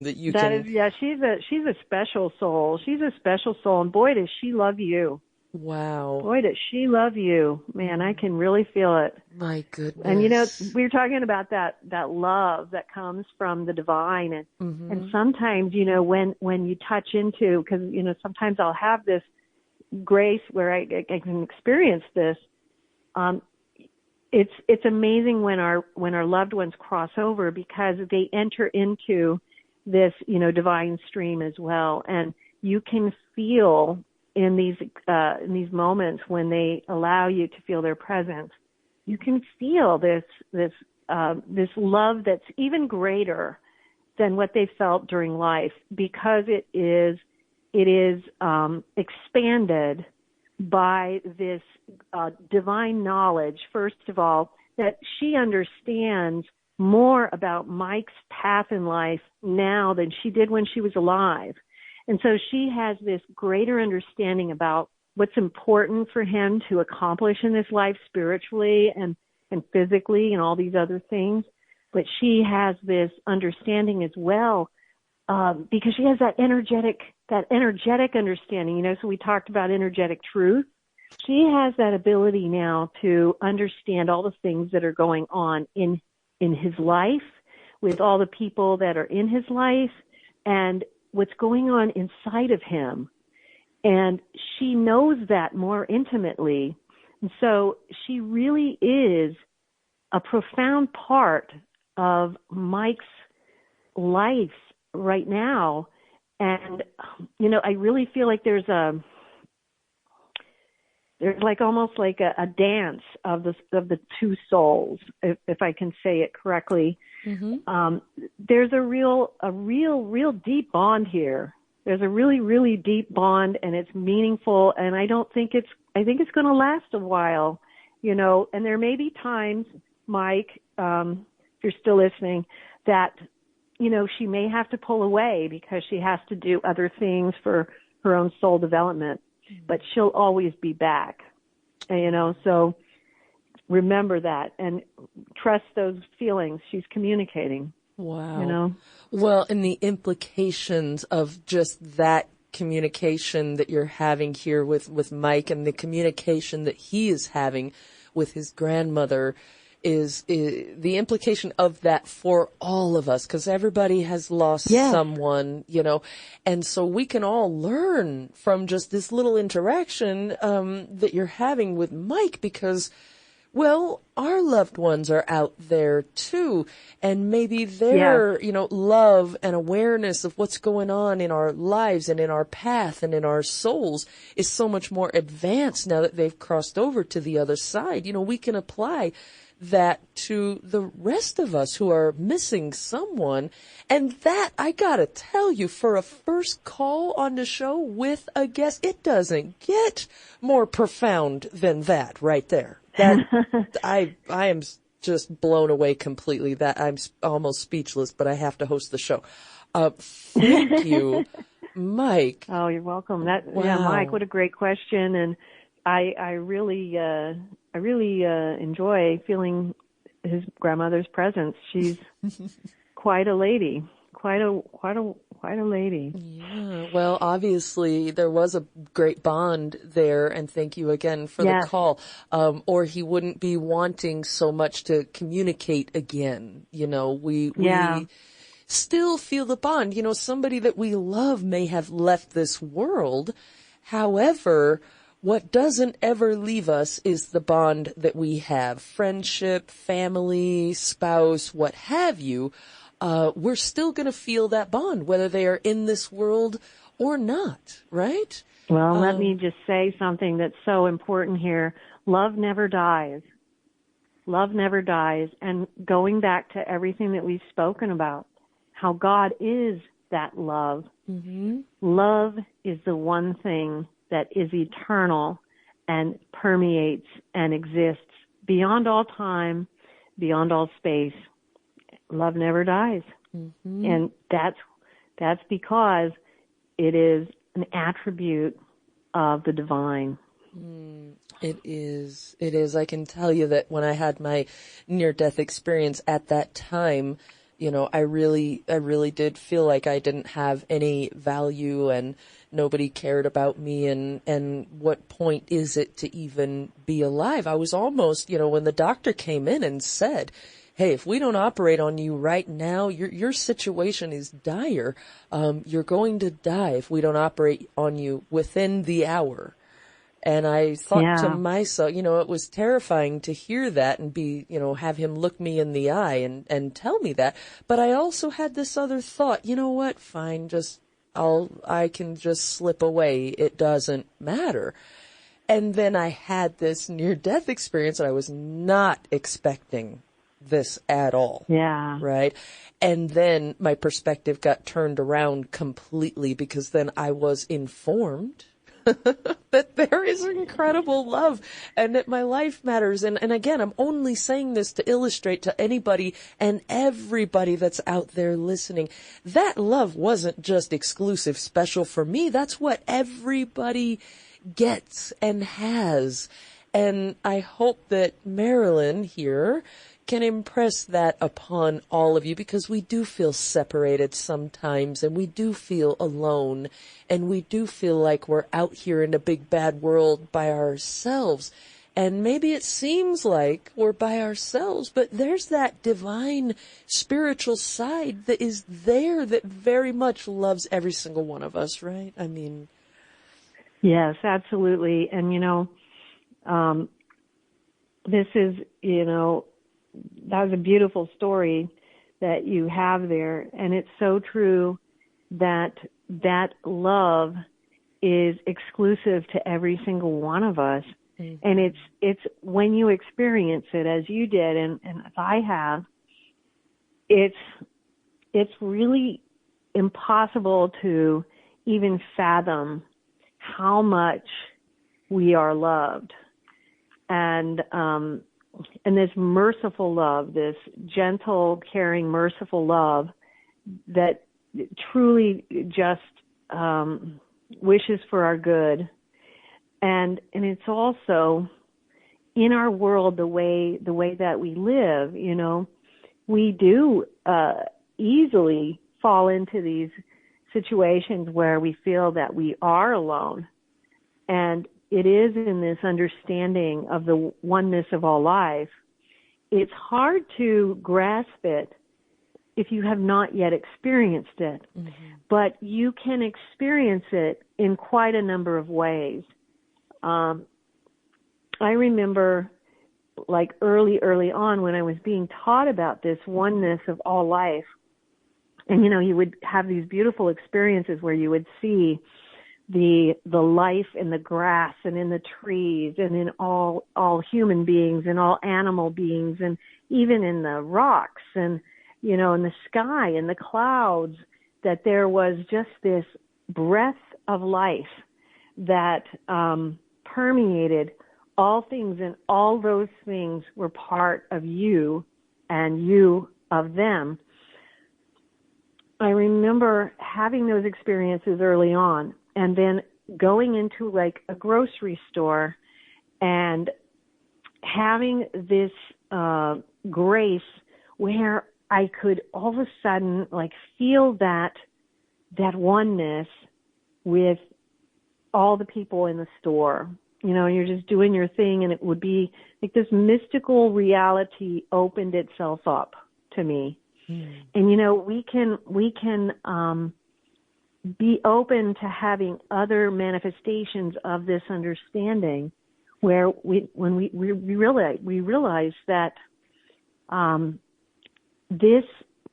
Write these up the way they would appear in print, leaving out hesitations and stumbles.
that you That can. is, yeah, she's a special soul. She's a special soul, and boy, does she love you. Wow. Boy, does she love you. Man, I can really feel it. My And you know, goodness. we were talking about that love that comes from the divine, and sometimes, you know, when you touch into, because you know, sometimes I'll have this grace where I can experience this. It's amazing when our loved ones cross over, because they enter into this, you know, divine stream as well, and you can feel in these moments when they allow you to feel their presence, you can feel this love that's even greater than what they felt during life, because it is expanded by this divine knowledge, first of all, that she understands more about Mike's path in life now than she did when she was alive. And so she has this greater understanding about what's important for him to accomplish in this life spiritually and physically and all these other things. But she has this understanding as well, because she has that energetic understanding, you know, so we talked about energetic truth. She has that ability now to understand all the things that are going on in his life, with all the people that are in his life, and what's going on inside of him. And she knows that more intimately. And so she really is a profound part of Mike's life right now. And, you know, I really feel like there's like almost like a dance of the two souls, if I can say it correctly. There's a real deep bond here. There's a really, really deep bond, and it's meaningful. And I think it's going to last a while, you know. And there may be times, Mike, if you're still listening, that, you know, she may have to pull away because she has to do other things for her own soul development, but she'll always be back, you know. So remember that and trust those feelings. She's communicating. Wow. You know? Well, and the implications of just that communication that you're having here with Mike, and the communication that he is having with his grandmother, is the implication of that for all of us, because everybody has lost someone, you know, and so we can all learn from just this little interaction that you're having with Mike, because, well, our loved ones are out there too, and maybe their, you know, love and awareness of what's going on in our lives and in our path and in our souls is so much more advanced now that they've crossed over to the other side. You know, we can apply that to the rest of us who are missing someone. And that, I gotta tell you, for a first call on the show with a guest, it doesn't get more profound than that right there. That I am just blown away completely. That I'm almost speechless, but I have to host the show. Thank you, Mike. Oh, you're welcome. Wow. Yeah, Mike, what a great question. And I really enjoy feeling his grandmother's presence. She's quite a lady, quite a lady. Yeah. Well, obviously there was a great bond there, and thank you again for the call. Or he wouldn't be wanting so much to communicate again. You know, we still feel the bond. You know, somebody that we love may have left this world. However, what doesn't ever leave us is the bond that we have. Friendship, family, spouse, what have you. We're still going to feel that bond, whether they are in this world or not, right? Well, let me just say something that's so important here. Love never dies. Love never dies. And going back to everything that we've spoken about, how God is that love. Love is the one thing that is eternal and permeates and exists beyond all time, beyond all space. Love never dies. And that's because it is an attribute of the divine. It is. It is. I can tell you that when I had my near-death experience at that time, I really did feel like I didn't have any value and nobody cared about me, and what point is it to even be alive? I was almost, when the doctor came in and said, hey, if we don't operate on you right now, your situation is dire. You're going to die if we don't operate on you within the hour. And I thought to myself, it was terrifying to hear that and have him look me in the eye and tell me that. But I also had this other thought, you know what? Fine, I can just slip away. It doesn't matter. And then I had this near-death experience, and I was not expecting this at all. Yeah. Right? And then my perspective got turned around completely, because then I was informed that there is incredible love and that my life matters. And again, I'm only saying this to illustrate to anybody and everybody that's out there listening, that love wasn't just exclusive, special for me. That's what everybody gets and has. And I hope that Marilynn here can impress that upon all of you, because we do feel separated sometimes, and we do feel alone, and we do feel like we're out here in a big bad world by ourselves. And maybe it seems like we're by ourselves, but there's that divine spiritual side that is there that very much loves every single one of us, right? I mean, yes, absolutely. And this is, that was a beautiful story that you have there. And it's so true that that love is exclusive to every single one of us. Mm-hmm. And it's when you experience it as you did, and as I have, it's really impossible to even fathom how much we are loved. And this merciful love, this gentle, caring, merciful love that truly just wishes for our good. And it's also in our world, the way that we live, we do easily fall into these situations where we feel that we are alone. And it is in this understanding of the oneness of all life. It's hard to grasp it if you have not yet experienced it. Mm-hmm. But you can experience it in quite a number of ways. I remember, like early on, when I was being taught about this oneness of all life, and you would have these beautiful experiences where you would see the life in the grass and in the trees and in all human beings and all animal beings, and even in the rocks and in the sky and the clouds, that there was just this breath of life that permeated all things, and all those things were part of you and you of them. I remember having those experiences early on, and then going into like a grocery store and having this grace where I could all of a sudden like feel that oneness with all the people in the store. You're just doing your thing, and it would be like this mystical reality opened itself up to me. Mm. And we can be open to having other manifestations of this understanding, where we realize that this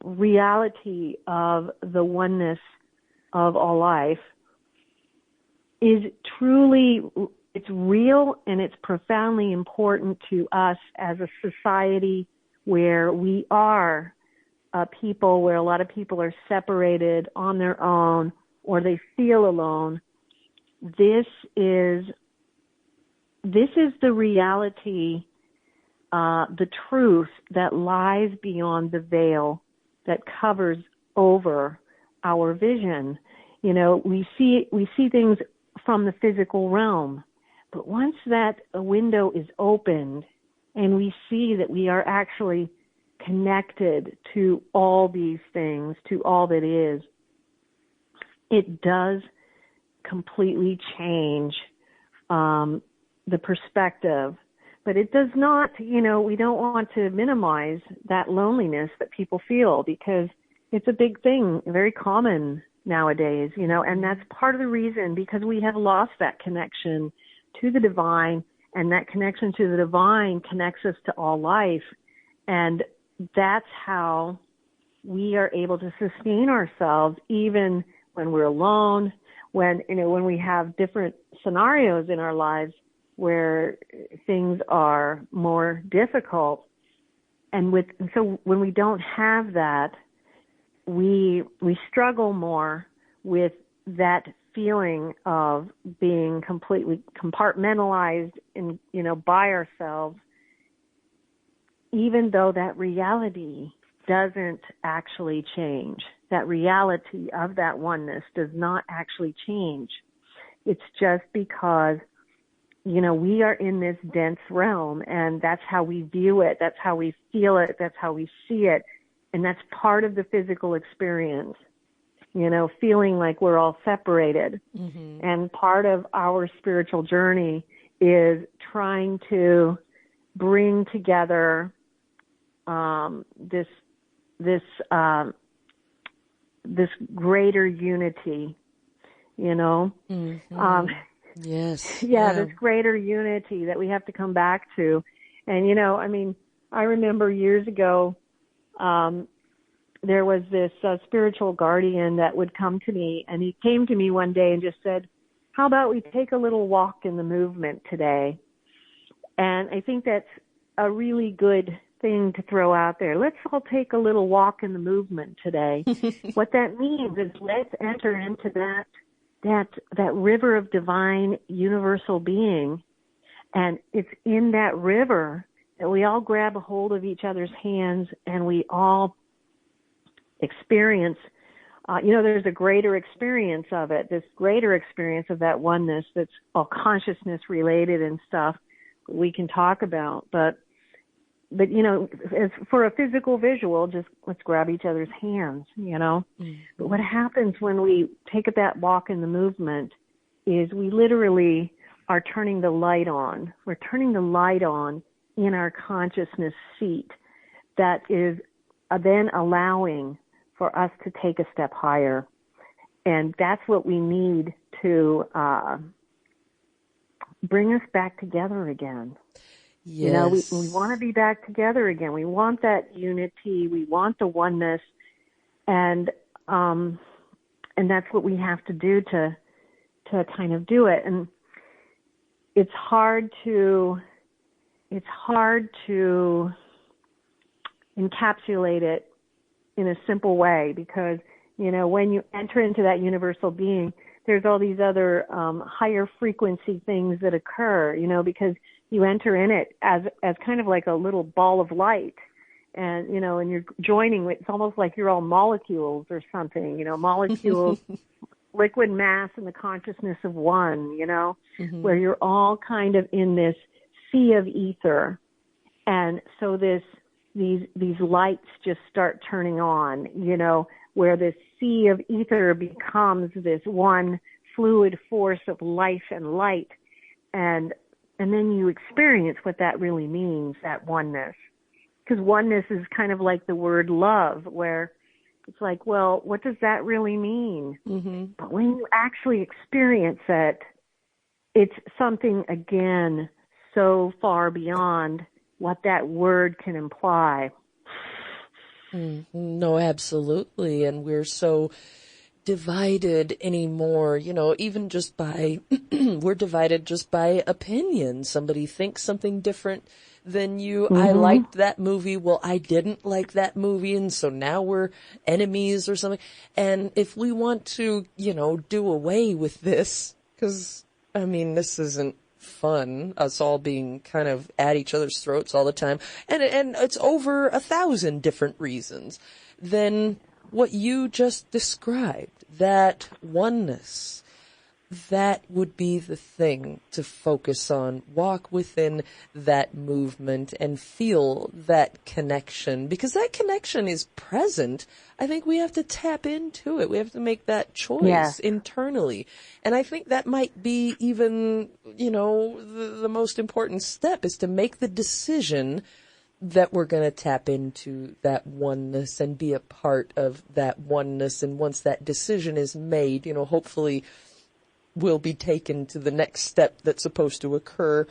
reality of the oneness of all life is truly, it's real, and it's profoundly important to us as a society where we are a people where a lot of people are separated on their own, or they feel alone. This is the reality, the truth that lies beyond the veil that covers over our vision. We see things from the physical realm, but once that window is opened and we see that we are actually connected to all these things, to all that is, it does completely change the perspective. But it does not, we don't want to minimize that loneliness that people feel, because it's a big thing, very common nowadays, and that's part of the reason, because we have lost that connection to the divine, and that connection to the divine connects us to all life. And that's how we are able to sustain ourselves even when we're alone, when we have different scenarios in our lives where things are more difficult. And so when we don't have that, we struggle more with that feeling of being completely compartmentalized in, by ourselves, even though that reality doesn't actually change. That reality of that oneness does not actually change. It's just because, we are in this dense realm, and that's how we view it, that's how we feel it, that's how we see it, and that's part of the physical experience, feeling like we're all separated. Mm-hmm. And part of our spiritual journey is trying to bring together this greater unity, Mm-hmm. Yes. Yeah, this greater unity that we have to come back to. And, I remember years ago, there was this spiritual guardian that would come to me, and he came to me one day and just said, how about we take a little walk in the movement today? And I think that's a really good thing to throw out there. Let's all take a little walk in the movement today. What that means is let's enter into that river of divine universal being. And it's in that river that we all grab a hold of each other's hands, and we all experience, there's a greater experience of it, this greater experience of that oneness that's all consciousness related and stuff we can talk about. But as for a physical visual, just let's grab each other's hands, Mm-hmm. But what happens when we take that walk in the movement is we literally are turning the light on. We're turning the light on in our consciousness seat that is then allowing for us to take a step higher. And that's what we need to bring us back together again. Yes. We want to be back together again. We want that unity. We want the oneness, and that's what we have to do to kind of do it. And it's hard to encapsulate it in a simple way, because when you enter into that universal being, there's all these other higher frequency things that occur, because you enter in it as kind of like a little ball of light, and and you're joining. It's almost like you're all molecules or something, molecules, liquid mass, and the consciousness of one, mm-hmm. where you're all kind of in this sea of ether, and so these lights just start turning on, where this sea of ether becomes this one fluid force of life and light, and then you experience what that really means, that oneness. Because oneness is kind of like the word love, where it's like, well, what does that really mean? Mm-hmm. But when you actually experience it, it's something, again, so far beyond what that word can imply. Mm-hmm. No, absolutely. And we're so divided anymore, even just by, we're divided just by opinion. Somebody thinks something different than you. Mm-hmm. I liked that movie. Well, I didn't like that movie. And so now we're enemies or something. And if we want to, do away with this, because, this isn't fun, us all being kind of at each other's throats all the time. And it's over 1,000 different reasons. Then what you just described, that oneness, that would be the thing to focus on. Walk within that movement and feel that connection, because that connection is present. I think we have to tap into it. We have to make that choice internally. And I think that might be even, the most important step is to make the decision that we're going to tap into that oneness and be a part of that oneness. And once that decision is made, hopefully will be taken to the next step that's supposed to occur,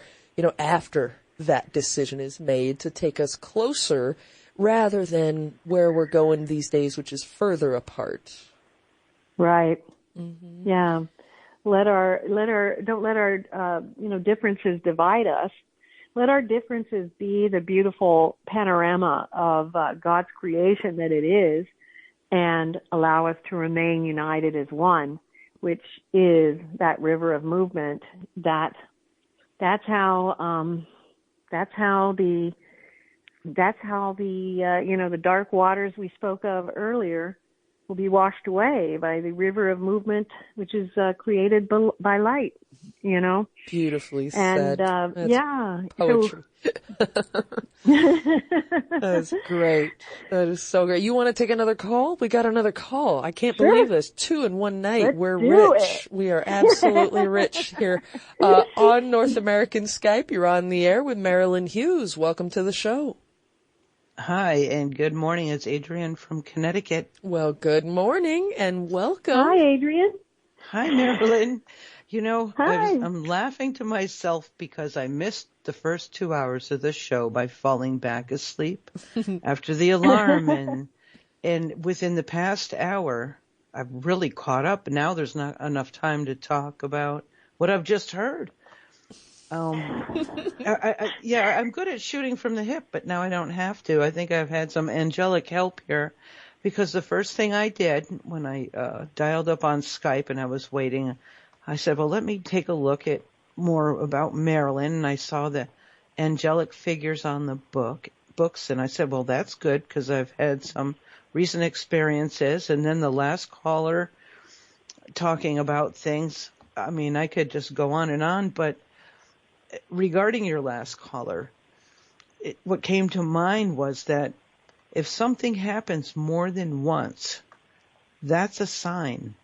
after that decision is made, to take us closer rather than where we're going these days, which is further apart. Right. Mm-hmm. Yeah. Don't let our differences divide us. Let our differences be the beautiful panorama of God's creation that it is, and allow us to remain united as one, which is that river of movement. That's how the the dark waters we spoke of earlier will be washed away by the river of movement, which is created by light. Beautifully said. And poetry. That's great. That is so great. You want to take another call? We got another call. I can't believe this. 2 in one night. Let's We're do rich. it. We are absolutely rich here. On North American Skype, you're on the air with Marilynn Hughes. Welcome to the show. Hi, and good morning. It's Adrienne from Connecticut. Well, good morning and welcome. Hi, Adrienne. Hi, Marilynn. Hi. I'm laughing to myself because I missed the first 2 hours of the show by falling back asleep after the alarm. And within the past hour, I've really caught up. Now there's not enough time to talk about what I've just heard. I'm good at shooting from the hip, but now I don't have to. I think I've had some angelic help here, because the first thing I did when I dialed up on Skype and I was waiting, I said, well, let me take a look at more about Marilynn. And I saw the angelic figures on the books, and I said, well, that's good, because I've had some recent experiences. And then the last caller talking about things, I mean, I could just go on, but regarding your last caller, what came to mind was that if something happens more than once, that's a sign.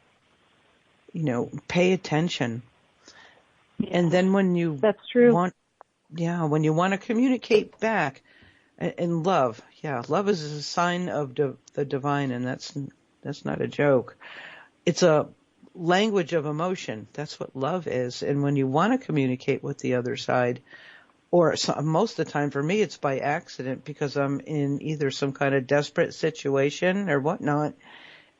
Pay attention. And then when you That's true. when you want to communicate back in love, love is a sign of the divine, and that's not a joke. It's a language of emotion. That's what love is. And when you want to communicate with the other side, or most of the time for me, it's by accident, because I'm in either some kind of desperate situation or whatnot,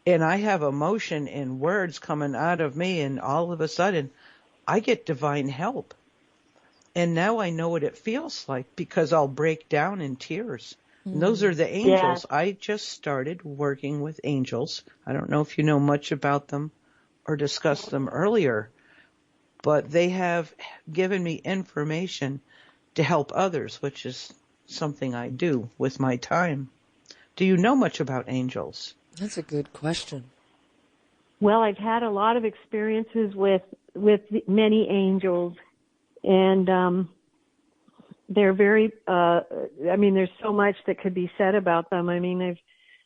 and I have emotion and words coming out of me, and all of a sudden I get divine help. And now I know what it feels like, because I'll break down in tears. And those are the angels. Yeah. I just started working with angels. I don't know if you know much about them or discussed them earlier, but they have given me information to help others, which is something I do with my time. Do you know much about angels? That's a good question. Well, I've had a lot of experiences with many angels, and they're very. There's so much that could be said about them. I mean,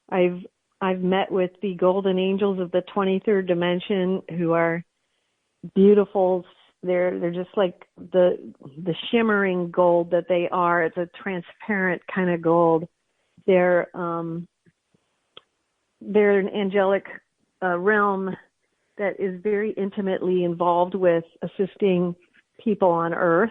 I've met with the golden angels of the 23rd dimension, who are beautiful. They're just like the shimmering gold that they are. It's a transparent kind of gold. They're an angelic realm that is very intimately involved with assisting people on Earth.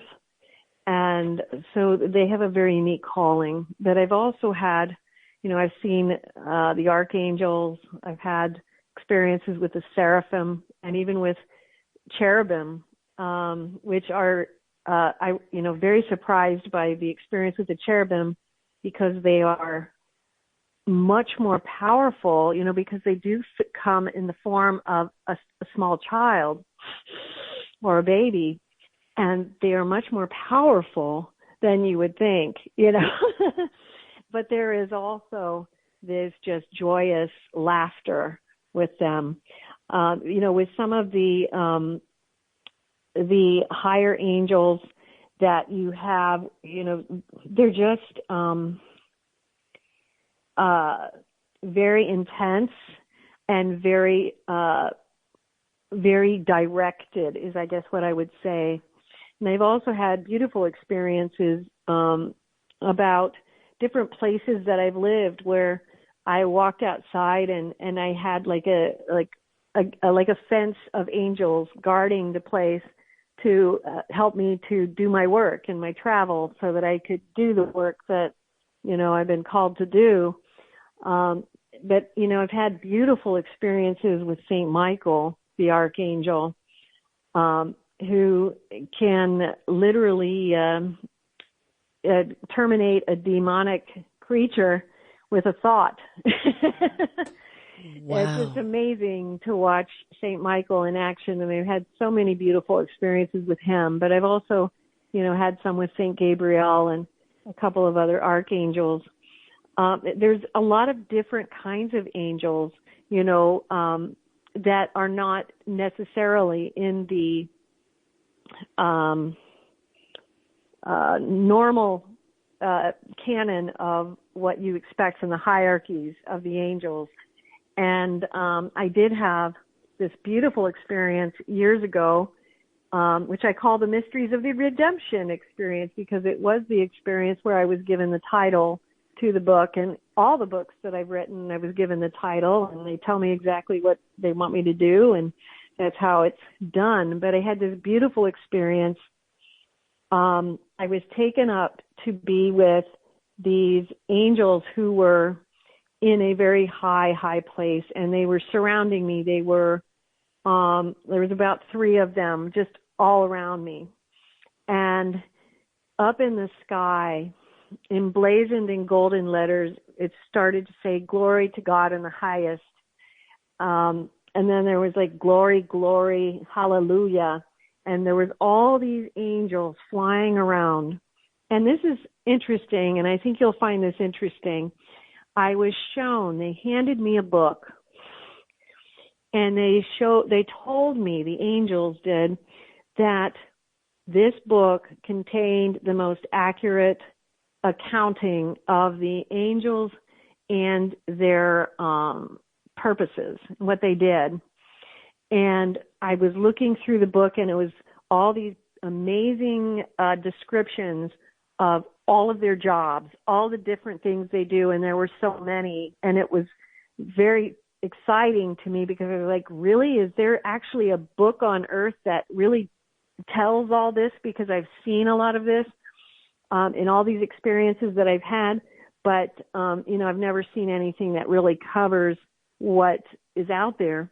And so they have a very unique calling. But I've also had, I've seen the archangels. I've had experiences with the seraphim and even with cherubim, which are, very surprised by the experience with the cherubim, because they are much more powerful, because they do come in the form of a small child or a baby, and they are much more powerful than you would think, But there is also this just joyous laughter with them. With some of the the higher angels that you have, they're just very intense and very very directed is, I guess, what I would say. And I've also had beautiful experiences about different places that I've lived where I walked outside and I had like a fence of angels guarding the place to help me to do my work and my travel so that I could do the work that, I've been called to do. But, I've had beautiful experiences with Saint Michael, the archangel, who can literally terminate a demonic creature with a thought. Wow. It's just amazing to watch Saint Michael in action, and I've had so many beautiful experiences with him. But I've also, had some with Saint Gabriel and a couple of other archangels. There's a lot of different kinds of angels, that are not necessarily in the normal canon of what you expect from the hierarchies of the angels. And I did have this beautiful experience years ago, which I call the Mysteries of the Redemption experience, because it was the experience where I was given the title to the book. And all the books that I've written, I was given the title, and they tell me exactly what they want me to do, and that's how it's done. But I had this beautiful experience. I was taken up to be with these angels who were in a very high place, and they were surrounding me. They were, there was about 3 of them just all around me. And up in the sky, emblazoned in golden letters, it started to say, "Glory to God in the highest." And then there was like, "Glory, glory, hallelujah." And there was all these angels flying around. And this is interesting, and I think you'll find this interesting. I was shown, they handed me a book, and they told me, the angels did, that this book contained the most accurate accounting of the angels and their purposes, what they did. And I was looking through the book, and it was all these amazing descriptions of all of their jobs, all the different things they do, and there were so many. And it was very exciting to me, because I was like, really? Is there actually a book on earth that really tells all this? Because I've seen a lot of this in all these experiences that I've had, but, I've never seen anything that really covers what is out there.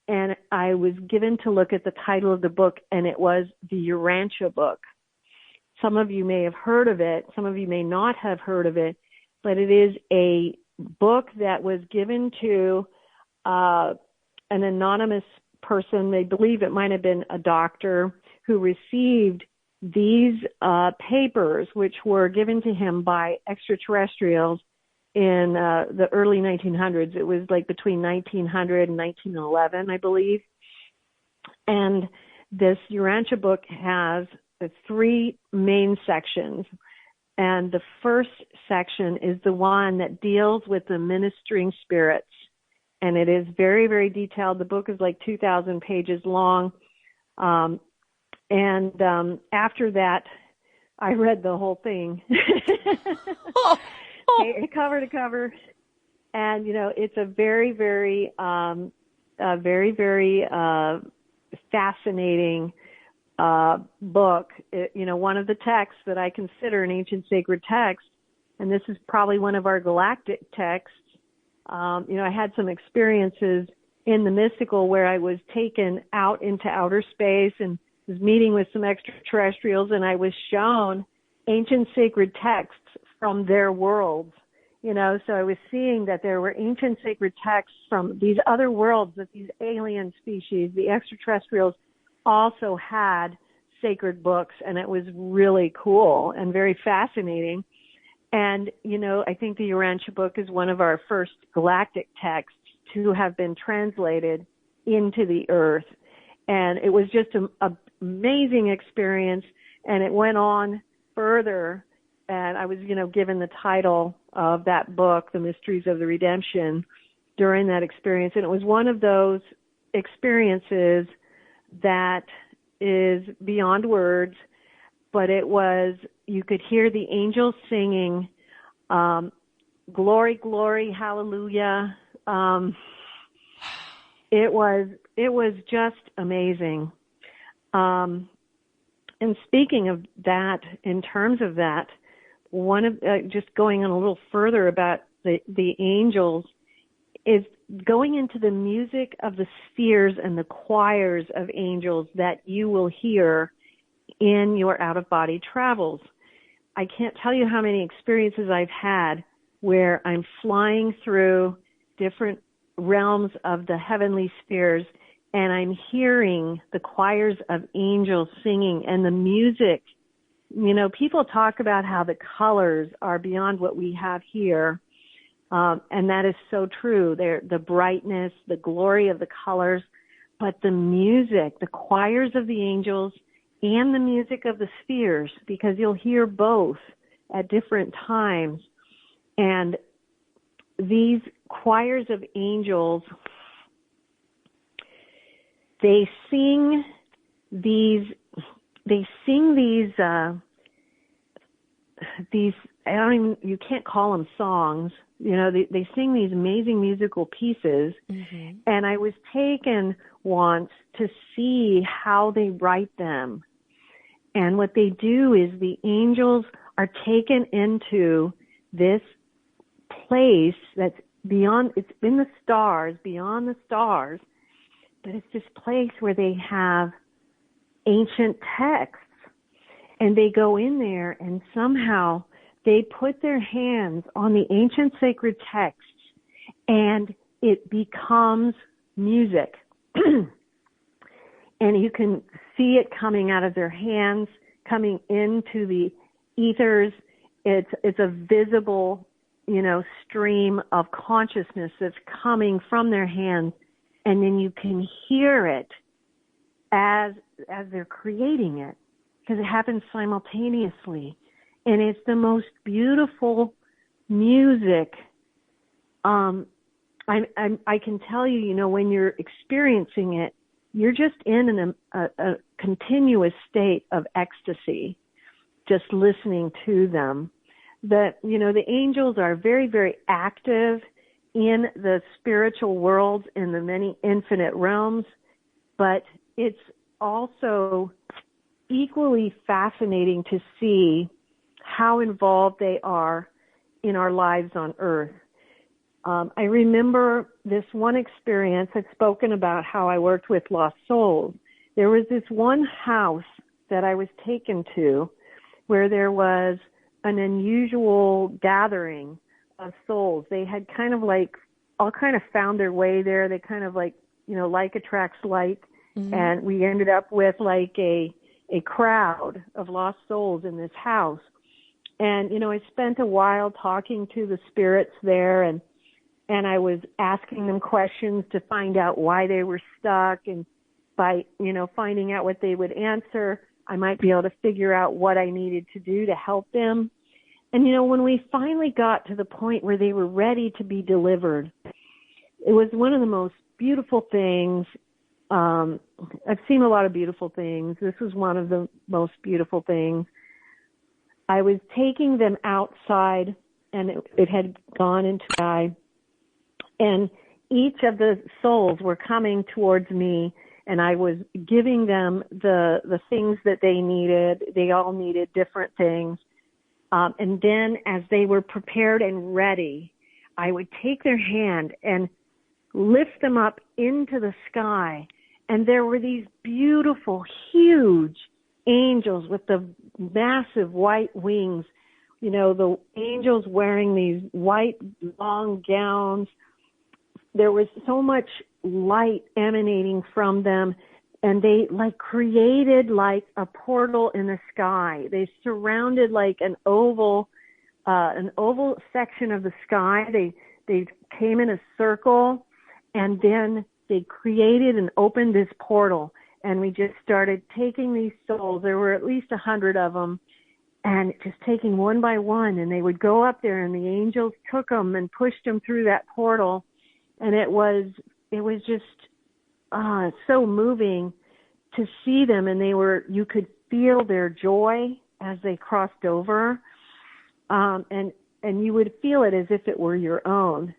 And I was given to look at the title of the book, and it was the Urantia book. Some of you may have heard of it. Some of you may not have heard of it, but it is a book that was given to an anonymous person. They believe it might have been a doctor who received these papers, which were given to him by extraterrestrials in the early 1900s. It was like between 1900 and 1911, I believe. And this Urantia book has 3 main sections. And the first section is the one that deals with the ministering spirits. And it is very, very detailed. The book is like 2,000 pages long. And after that, I read the whole thing, cover to cover. And, it's a very, very, very fascinating book. One of the texts that I consider an ancient sacred text, and this is probably one of our galactic texts. I had some experiences in the mystical where I was taken out into outer space and was meeting with some extraterrestrials, and I was shown ancient sacred texts from their worlds. So I was seeing that there were ancient sacred texts from these other worlds, that these alien species, the extraterrestrials, also had sacred books, and it was really cool and very fascinating. And, I think the Urantia book is one of our first galactic texts to have been translated into the earth. And it was just an amazing experience. And it went on further. And I was, given the title of that book, The Mysteries of the Redemption, during that experience. And it was one of those experiences that is beyond words, but you could hear the angels singing, glory, glory, hallelujah. It was just amazing. And speaking of that, in terms of that, just going on a little further about the angels, is going into the music of the spheres and the choirs of angels that you will hear in your out-of-body travels. I can't tell you how many experiences I've had where I'm flying through different realms of the heavenly spheres, and I'm hearing the choirs of angels singing and the music. People talk about how the colors are beyond what we have here. And that is so true. The brightness, the glory of the colors, but the music, the choirs of the angels and the music of the spheres, because you'll hear both at different times. And these choirs of angels, they sing these, you can't call them songs. They sing these amazing musical pieces. Mm-hmm. And I was taken once to see how they write them. And what they do is the angels are taken into this place that's beyond, it's in the stars, beyond the stars, but it's this place where they have ancient texts. And they go in there and somehow they put their hands on the ancient sacred texts and it becomes music. And you can see it coming out of their hands, coming into the ethers. It's a visible, stream of consciousness that's coming from their hands. And then you can hear it as they're creating it, because it happens simultaneously. And it's the most beautiful music. I can tell you, when you're experiencing it, you're just in a continuous state of ecstasy, just listening to them. The angels are very, very active in the spiritual worlds, in the many infinite realms, but it's also equally fascinating to see how involved they are in our lives on earth. I remember this one experience. I've spoken about how I worked with lost souls. There was this one house that I was taken to where there was an unusual gathering of souls. They had kind of all found their way there. They kind of like attracts like, mm-hmm. And we ended up with a crowd of lost souls in this house. And, I spent a while talking to the spirits there, and I was asking them questions to find out why they were stuck. And by, finding out what they would answer, I might be able to figure out what I needed to do to help them. And, when we finally got to the point where they were ready to be delivered, it was one of the most beautiful things. I've seen a lot of beautiful things. This was one of the most beautiful things. I was taking them outside, and it had gone into the sky, and each of the souls were coming towards me, and I was giving them the things that they needed. They all needed different things. And then as they were prepared and ready, I would take their hand and lift them up into the sky. And there were these beautiful, huge angels with the massive white wings, the angels wearing these white long gowns. There was so much light emanating from them, and they created a portal in the sky. They surrounded an oval section of the sky. They came in a circle, and then they created and opened this portal. and we just started taking these souls. There were at least 100 of them, and just taking one by one, and they would go up there, and the angels took them and pushed them through that portal, and it was just so moving to see them, and you could feel their joy as they crossed over, and you would feel it as if it were your own.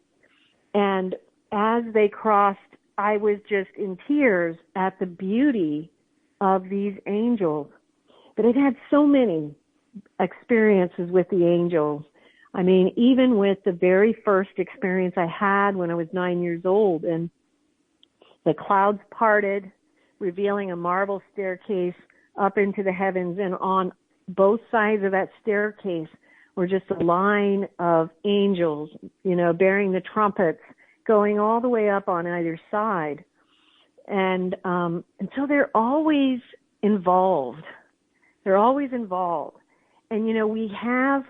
And as they crossed, I was just in tears at the beauty of these angels. But I've had so many experiences with the angels. I mean, even with the very first experience I had when I was 9 years old, and the clouds parted, revealing a marble staircase up into the heavens, and on both sides of that staircase were just a line of angels, bearing the trumpets, going all the way up on either side. And so they're always involved. They're always involved. And, we have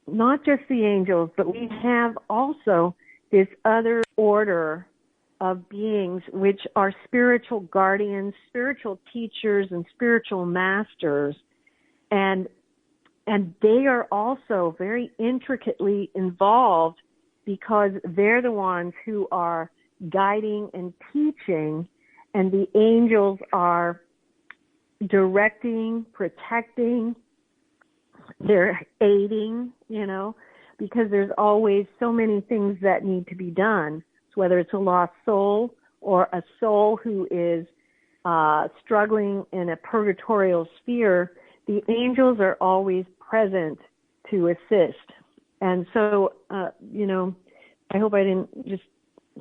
not just the angels, but we have also this other order of beings, which are spiritual guardians, spiritual teachers, and spiritual masters. And they are also very intricately involved, because they're the ones who are guiding and teaching, and the angels are directing, protecting, they're aiding, because there's always so many things that need to be done. So whether it's a lost soul or a soul who is struggling in a purgatorial sphere, the angels are always present to assist. And so, I hope I didn't just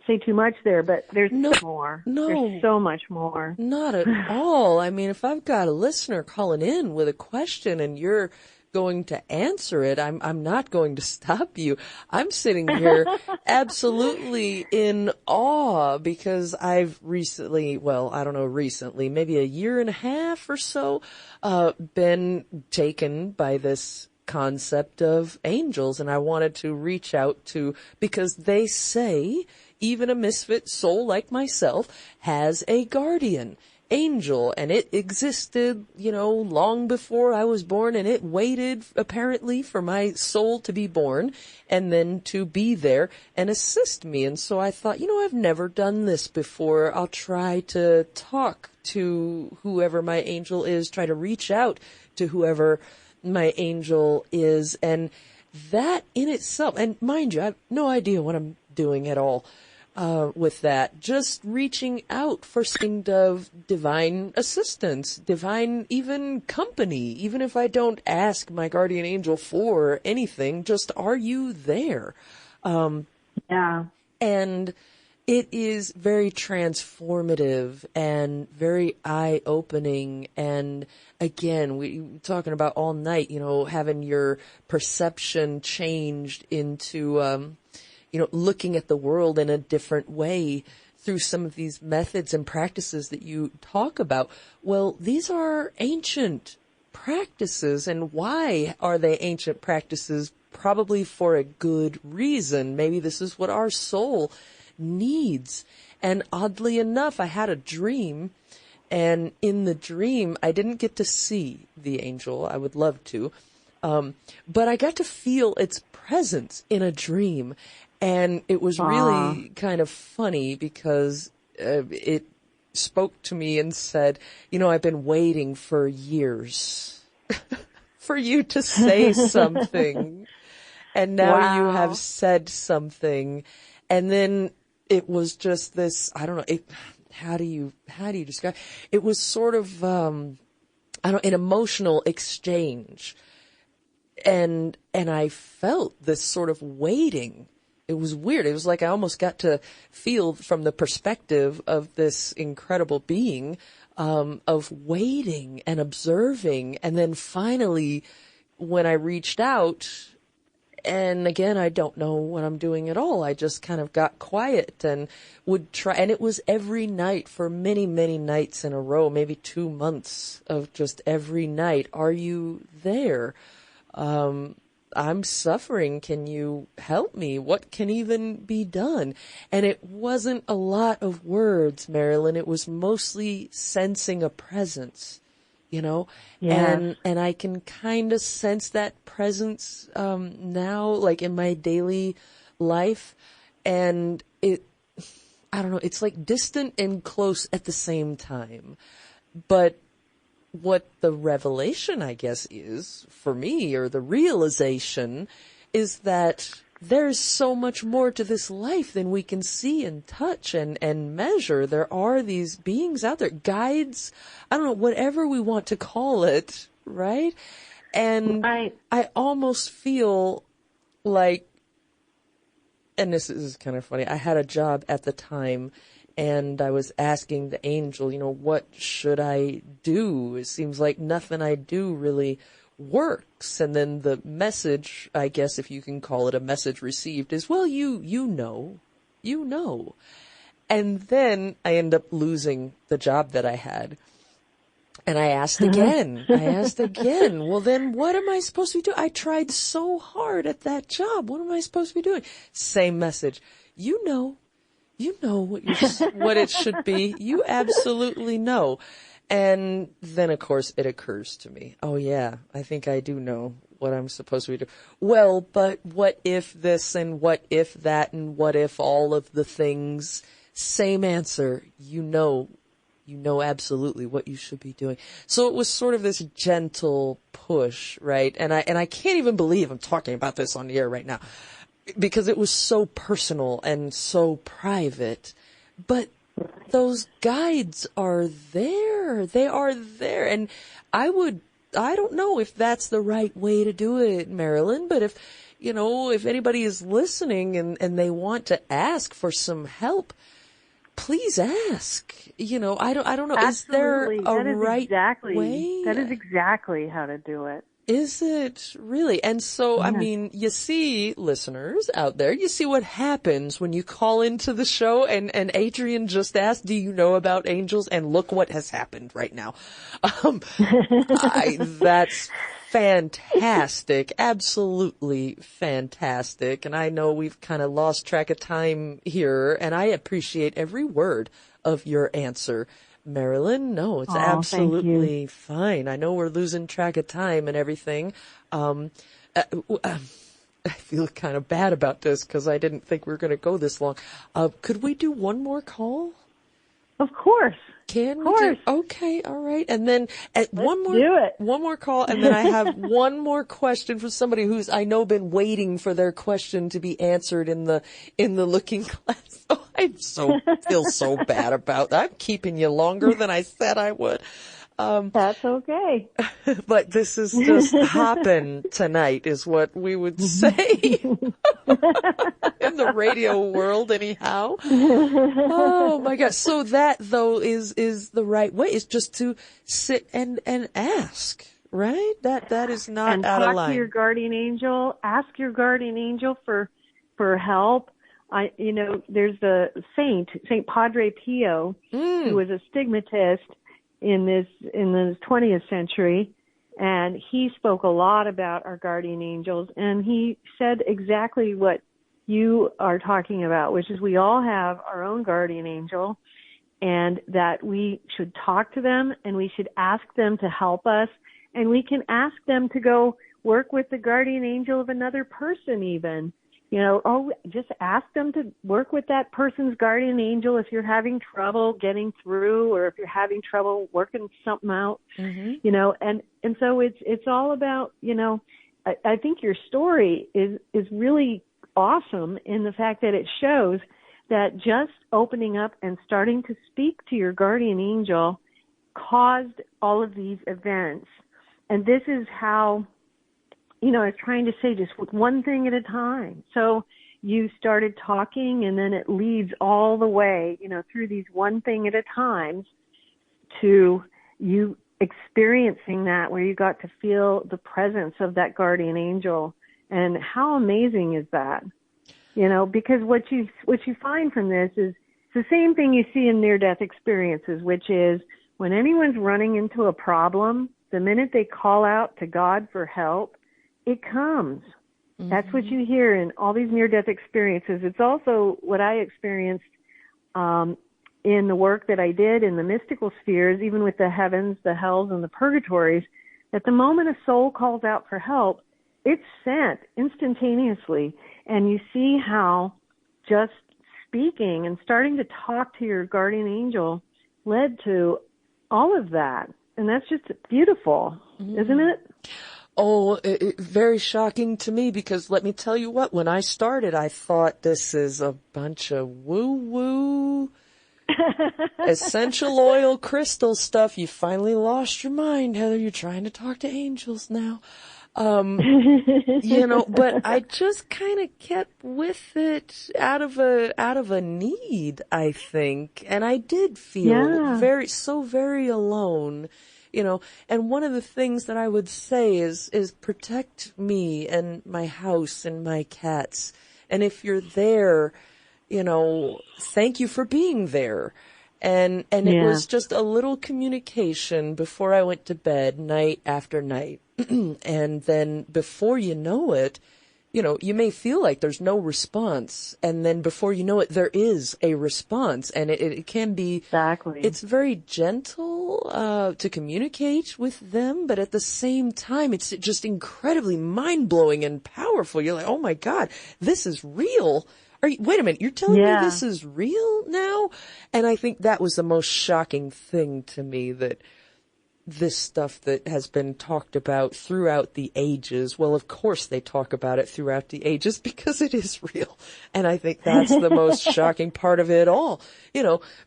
say too much there, but there's more. No. There's so much more. Not at all. I mean, if I've got a listener calling in with a question and you're going to answer it, I'm not going to stop you. I'm sitting here absolutely in awe, because I've recently, maybe a year and a half or so, been taken by this concept of angels, and I wanted to reach out to, because they say even a misfit soul like myself has a guardian angel, and it existed, long before I was born, and it waited apparently for my soul to be born and then to be there and assist me. And so I thought, I've never done this before. I'll try to talk to whoever my angel is, try to reach out to whoever my angel is. And that in itself, and mind you, I have no idea what I'm doing at all with that. Just reaching out for some of divine assistance, divine even company, even if I don't ask my guardian angel for anything, just, are you there? Yeah. And it is very transformative and very eye-opening. And again, we talking about all night, having your perception changed into, looking at the world in a different way through some of these methods and practices that you talk about. Well, these are ancient practices. And why are they ancient practices? Probably for a good reason. Maybe this is what our soul needs. And oddly enough, I had a dream, and in the dream, I didn't get to see the angel. I would love to. But I got to feel its presence in a dream. And it was really kind of funny, because it spoke to me and said, I've been waiting for years for you to say something. And now you have said something. And then it was just this, I don't know, how do you describe? It was sort of, an emotional exchange. And I felt this sort of waiting. It was weird. It was like I almost got to feel from the perspective of this incredible being, of waiting and observing. And then finally, when I reached out, and again, I don't know what I'm doing at all. I just kind of got quiet and would try. And it was every night for many, many nights in a row, maybe 2 months of just every night. Are you there? I'm suffering. Can you help me? What can even be done? And it wasn't a lot of words, Marilynn. It was mostly sensing a presence, you know, Yes. and I can kind of sense that presence, now, like in my daily life. And I don't know, it's like distant and close at the same time. But what the revelation, I guess, is for me, or the realization, is that there's so much more to this life than we can see and touch and measure. There are these beings out there, guides, I don't know, whatever we want to call it, right? And Right. I almost feel like, and this is kind of funny, I had a job at the time, and I was asking the angel, you know, what should I do? It seems like nothing I do really works. And then the message, I guess if you can call it a message received, is, well, you know. And then I end up losing the job that I had. And I asked again. Well, then what am I supposed to be doing? I tried so hard at that job. What am I supposed to be doing? Same message. You know what it should be. You absolutely know. And then, of course, it occurs to me, oh yeah, I think I do know what I'm supposed to be doing. Well, but what if this and what if that and what if all of the things? Same answer. You know absolutely what you should be doing. So it was sort of this gentle push, right? And I can't even believe I'm talking about this on the air right now, because it was so personal and so private. But those guides are there. They are there. And I don't know if that's the right way to do it, Marilynn, but if anybody is listening and they want to ask for some help, please ask. I don't know. Absolutely. Is there a right way? That is exactly how to do it. Is it really? And so, Yeah. I mean, you see, listeners out there, you see what happens when you call into the show and Adrian just asked, do you know about angels? And look what has happened right now. That's fantastic. Absolutely fantastic. And I know we've kind of lost track of time here, and I appreciate every word of your answer, Marilynn. No, it's absolutely fine. I know we're losing track of time and everything. I feel kind of bad about this because I didn't think we were going to go this long. Could we do one more call? Of course. Can we do? Okay, all right. And then one more call, and then I have one more question for somebody who's, I know, been waiting for their question to be answered in the looking glass. Oh, I feel so bad about that. I'm keeping you longer than I said I would. That's okay. But this is just hopping tonight, is what we would say in the radio world, anyhow. Oh my God! So that though is the right way. Is just to sit and ask, right? That is not and out of line. Talk to your guardian angel. Ask your guardian angel for help. There's the Saint Padre Pio, who was a stigmatist in the 20th century, and he spoke a lot about our guardian angels, and he said exactly what you are talking about, which is we all have our own guardian angel, and that we should talk to them and we should ask them to help us, and we can ask them to go work with the guardian angel of another person even. Just ask them to work with that person's guardian angel if you're having trouble getting through, or if you're having trouble working something out, and so it's all about, I think your story is really awesome in the fact that it shows that just opening up and starting to speak to your guardian angel caused all of these events. And this is how, I was trying to say, just with one thing at a time. So you started talking, and then it leads all the way, through these one thing at a time to you experiencing that, where you got to feel the presence of that guardian angel. And how amazing is that? Because what you find from this is it's the same thing you see in near-death experiences, which is when anyone's running into a problem, the minute they call out to God for help, it comes. That's what you hear in all these near-death experiences. It's also what I experienced in the work that I did in the mystical spheres, even with the heavens, the hells, and the purgatories, that the moment a soul calls out for help, it's sent instantaneously. And you see how just speaking and starting to talk to your guardian angel led to all of that. And that's just beautiful, isn't it? Oh, very shocking to me, because let me tell you what, when I started, I thought this is a bunch of woo-woo essential oil crystal stuff. You finally lost your mind, Heather. You're trying to talk to angels now. But I just kind of kept with it out of a need, I think. And I did feel very alone. And one of the things that I would say is protect me and my house and my cats. And if you're there, thank you for being there. And it was just a little communication before I went to bed, night after night. And then before you know it, you may feel like there's no response. And then before you know it, there is a response. And it can be, exactly. It's very gentle, to communicate with them. But at the same time, it's just incredibly mind-blowing and powerful. You're like, oh my God, this is real. Wait a minute, you're telling me this is real now? And I think that was the most shocking thing to me, that this stuff that has been talked about throughout the ages. Well, of course they talk about it throughout the ages because it is real. And I think that's the most shocking part of it all,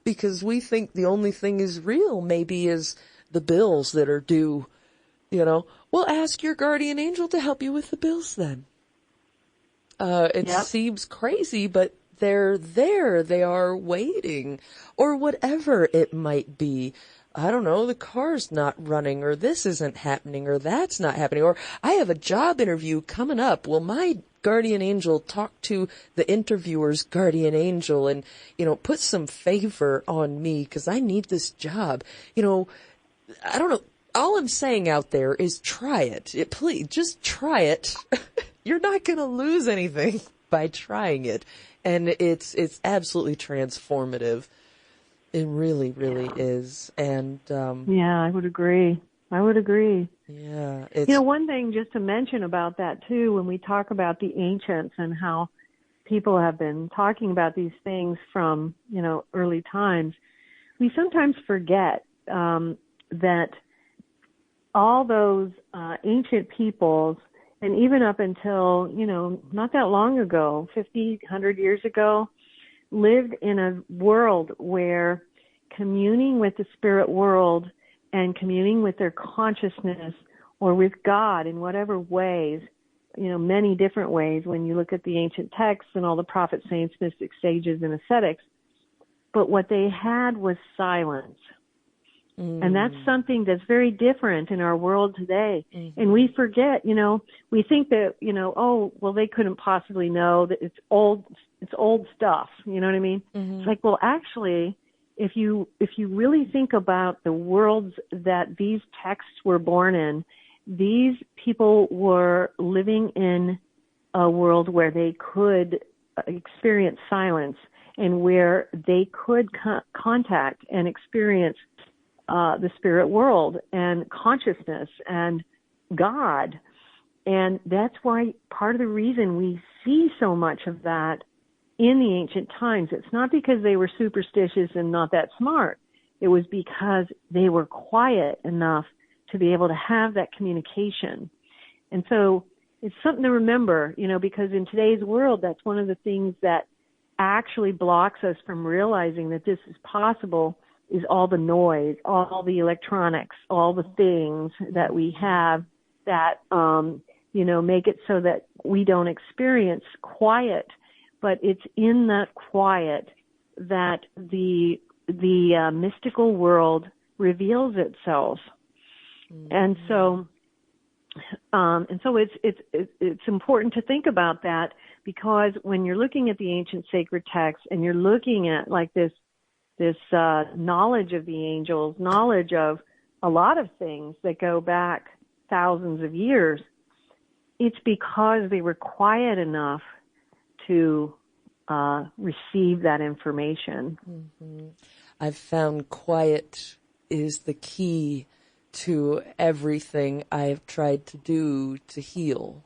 because we think the only thing is real maybe is the bills that are due, Well, ask your guardian angel to help you with the bills then. It seems crazy, but they're there. They are waiting, or whatever it might be. I don't know, the car's not running, or this isn't happening, or that's not happening, or I have a job interview coming up. Will my guardian angel talk to the interviewer's guardian angel and, put some favor on me because I need this job? I don't know. All I'm saying out there is try it. Please, just try it. You're not going to lose anything by trying it. And it's absolutely transformative. It really, really is. And, I would agree. Yeah. One thing just to mention about that too, when we talk about the ancients and how people have been talking about these things from, early times, we sometimes forget, that all those, ancient peoples, and even up until, not that long ago, 50, 100 years ago, lived in a world where communing with the spirit world and communing with their consciousness or with God in whatever ways, many different ways when you look at the ancient texts and all the prophets, saints, mystics, sages, and ascetics. But what they had was silence. And that's something that's very different in our world today. Mm-hmm. And we forget, we think that, they couldn't possibly know that it's old stuff. You know what I mean? Mm-hmm. It's like, well, actually, if you really think about the worlds that these texts were born in, these people were living in a world where they could experience silence and where they could contact and experience the spirit world and consciousness and God. And that's why part of the reason we see so much of that in the ancient times, it's not because they were superstitious and not that smart. It was because they were quiet enough to be able to have that communication. And so it's something to remember, because in today's world, that's one of the things that actually blocks us from realizing that this is possible, is all the noise, all the electronics, all the things that we have that, make it so that we don't experience quiet. But it's in that quiet that the mystical world reveals itself. Mm-hmm. And so it's important to think about that, because when you're looking at the ancient sacred texts and you're looking at like this knowledge of the angels, knowledge of a lot of things that go back thousands of years, it's because they were quiet enough to receive that information. Mm-hmm. I've found quiet is the key to everything I've tried to do to heal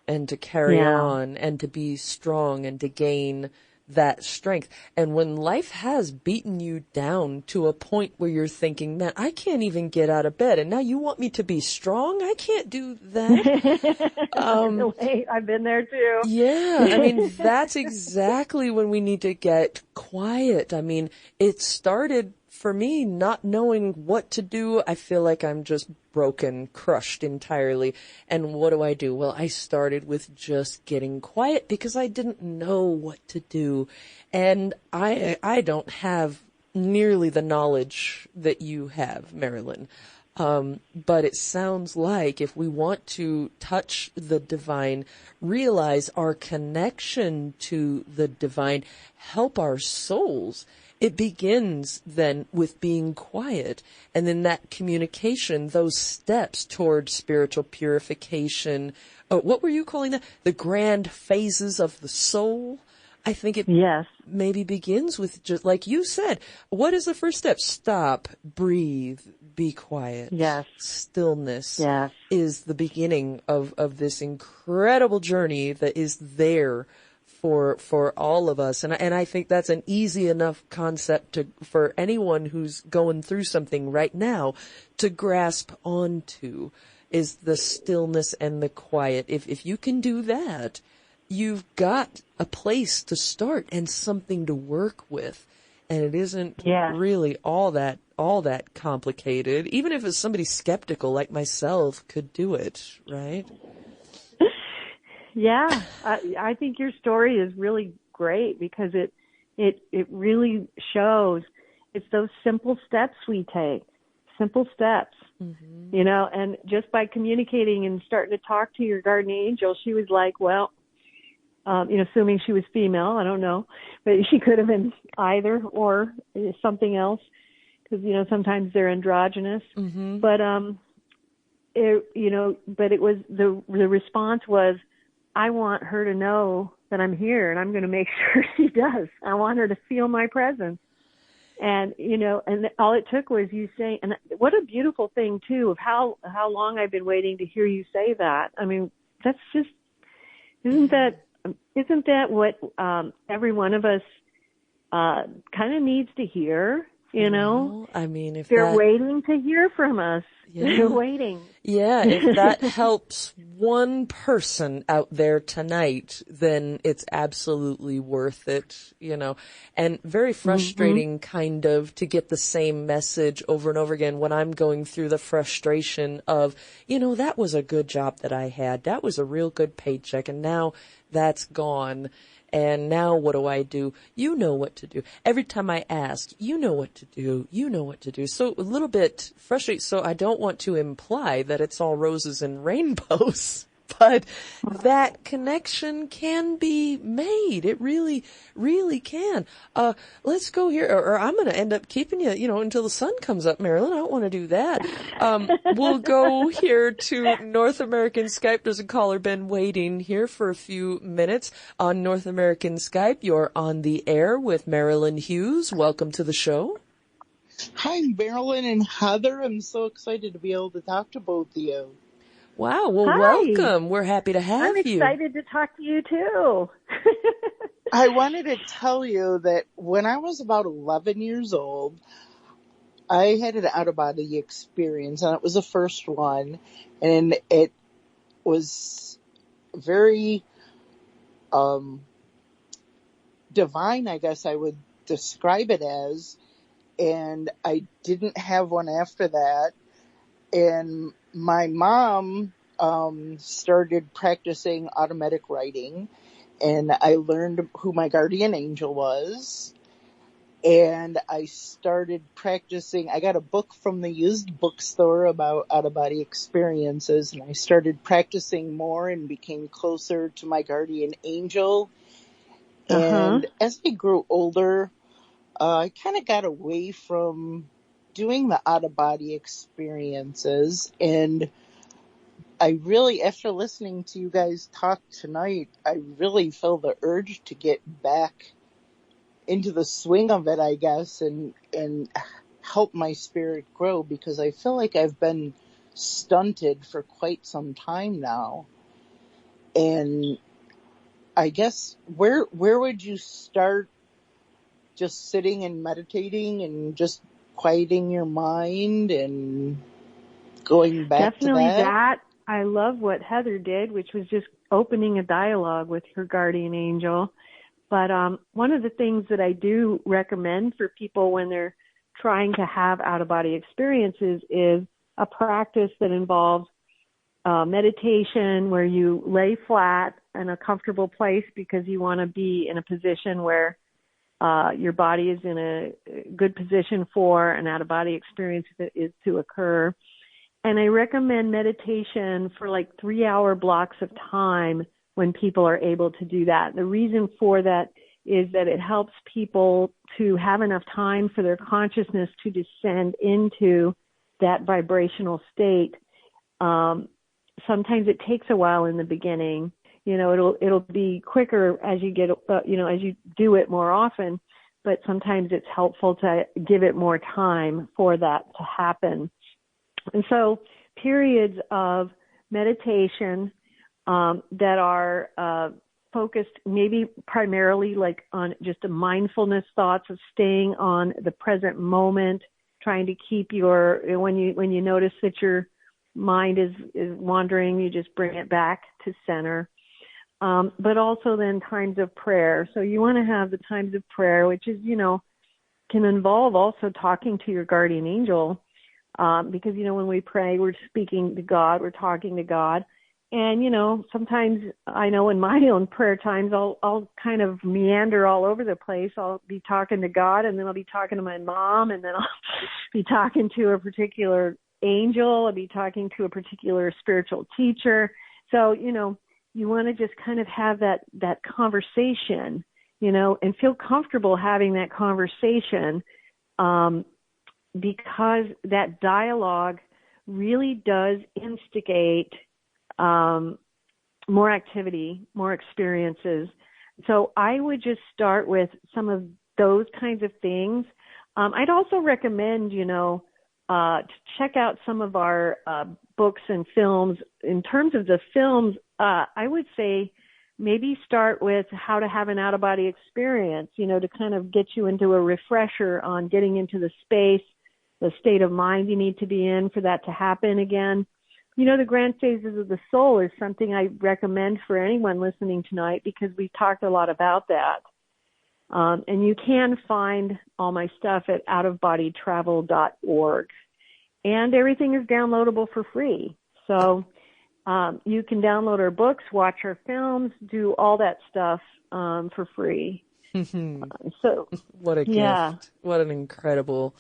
and to carry on and to be strong and to gain that strength. And when life has beaten you down to a point where you're thinking, man, I can't even get out of bed, and now you want me to be strong? I can't do that. I've been there too. Yeah, I mean, that's exactly when we need to get quiet. I mean, it started for me not knowing what to do. I feel like I'm just broken, crushed entirely. And what do? Well, I started with just getting quiet because I didn't know what to do. And I don't have nearly the knowledge that you have, Marilynn. But it sounds like if we want to touch the divine, realize our connection to the divine, help our souls, it begins then with being quiet. And then that communication, those steps towards spiritual purification. What were you calling that? The grand phases of the soul? I think it maybe begins with, just like you said, what is the first step? Stop, breathe, be quiet. Yes. Stillness is the beginning of this incredible journey that is there for all of us. And I think that's an easy enough concept for anyone who's going through something right now to grasp onto, is the stillness and the quiet. If you can do that, you've got a place to start and something to work with. And it isn't really all that complicated. Even if it's somebody skeptical like myself could do it, right? Yeah, I think your story is really great because it really shows it's those simple steps we take, simple steps, you know, and just by communicating and starting to talk to your guardian angel, she was like, well, you know, assuming she was female, I don't know, but she could have been either or something else because, you know, sometimes they're androgynous, but, but it was, the response was, I want her to know that I'm here, and I'm going to make sure she does. I want her to feel my presence. And, you know, and all it took was you saying, and what a beautiful thing, too, of how long I've been waiting to hear you say that. I mean, that's just, isn't that what every one of us kind of needs to hear, you know? I mean, if they're waiting to hear from us. They're waiting. Yeah, if that helps one person out there tonight, then it's absolutely worth it, you know. And very frustrating kind of to get the same message over and over again when I'm going through the frustration of, you know, that was a good job that I had. That was a real good paycheck, and now that's gone. And now what do? You know what to do. Every time I ask, you know what to do. You know what to do. So a little bit frustrated. So I don't want to imply that it's all roses and rainbows, but that connection can be made. It really, really can. Let's go here, or I'm going to end up keeping you, you know, until the sun comes up, Marilynn. I don't want to do that. We'll go here to North American Skype. There's a caller been waiting here for a few minutes on North American Skype. You're on the air with Marilynn Hughes. Welcome to the show. Hi, Marilynn and Heather. I'm so excited to be able to talk to both of you. Wow. Well, Hi. Welcome. We're happy to have you. I'm excited to talk to you, too. I wanted to tell you that when I was about 11 years old, I had an out-of-body experience, and it was the first one, and it was very divine, I guess I would describe it as, and I didn't have one after that. And my mom started practicing automatic writing, and I learned who my guardian angel was. And I started practicing. I got a book from the used bookstore about out-of-body experiences, and I started practicing more and became closer to my guardian angel. And as I grew older, I kind of got away from doing the out-of-body experiences, and I really, after listening to you guys talk tonight, I really feel the urge to get back into the swing of it, I guess, and help my spirit grow, because I feel like I've been stunted for quite some time now. And I guess where would you start? Just sitting and meditating and just quieting your mind and going back Definitely to that? that. I love what Heather did, which was just opening a dialogue with her guardian angel. But one of the things that I do recommend for people when they're trying to have out-of-body experiences is a practice that involves meditation, where you lay flat in a comfortable place because you want to be in a position where your body is in a good position for an out-of-body experience that is to occur. And I recommend meditation for like 3-hour blocks of time when people are able to do that. The reason for that is that it helps people to have enough time for their consciousness to descend into that vibrational state. Sometimes it takes a while in the beginning. You know, it'll be quicker as you get, as you do it more often, but sometimes it's helpful to give it more time for that to happen. And so periods of meditation that are focused maybe primarily like on just a mindfulness thoughts of staying on the present moment, trying to keep when you notice that your mind is wandering, you just bring it back to center. But also then times of prayer. So you want to have the times of prayer, which is, can involve also talking to your guardian angel. Because, when we pray, we're speaking to God, we're talking to God. And, sometimes I know in my own prayer times, I'll kind of meander all over the place. I'll be talking to God, and then I'll be talking to my mom, and then I'll be talking to a particular angel. I'll be talking to a particular spiritual teacher. So, you want to just kind of have that conversation, and feel comfortable having that conversation, because that dialogue really does instigate more activity, more experiences. So I would just start with some of those kinds of things. I'd also recommend, to check out some of our books and films. In terms of the films, I would say maybe start with How to Have an Out-of-Body Experience, to kind of get you into a refresher on getting into the space, the state of mind you need to be in for that to happen again. The grand phases of the soul is something I recommend for anyone listening tonight, because we've talked a lot about that. And you can find all my stuff at outofbodytravel.org. And everything is downloadable for free. So you can download our books, watch our films, do all that stuff for free. So what a yeah. gift. What an incredible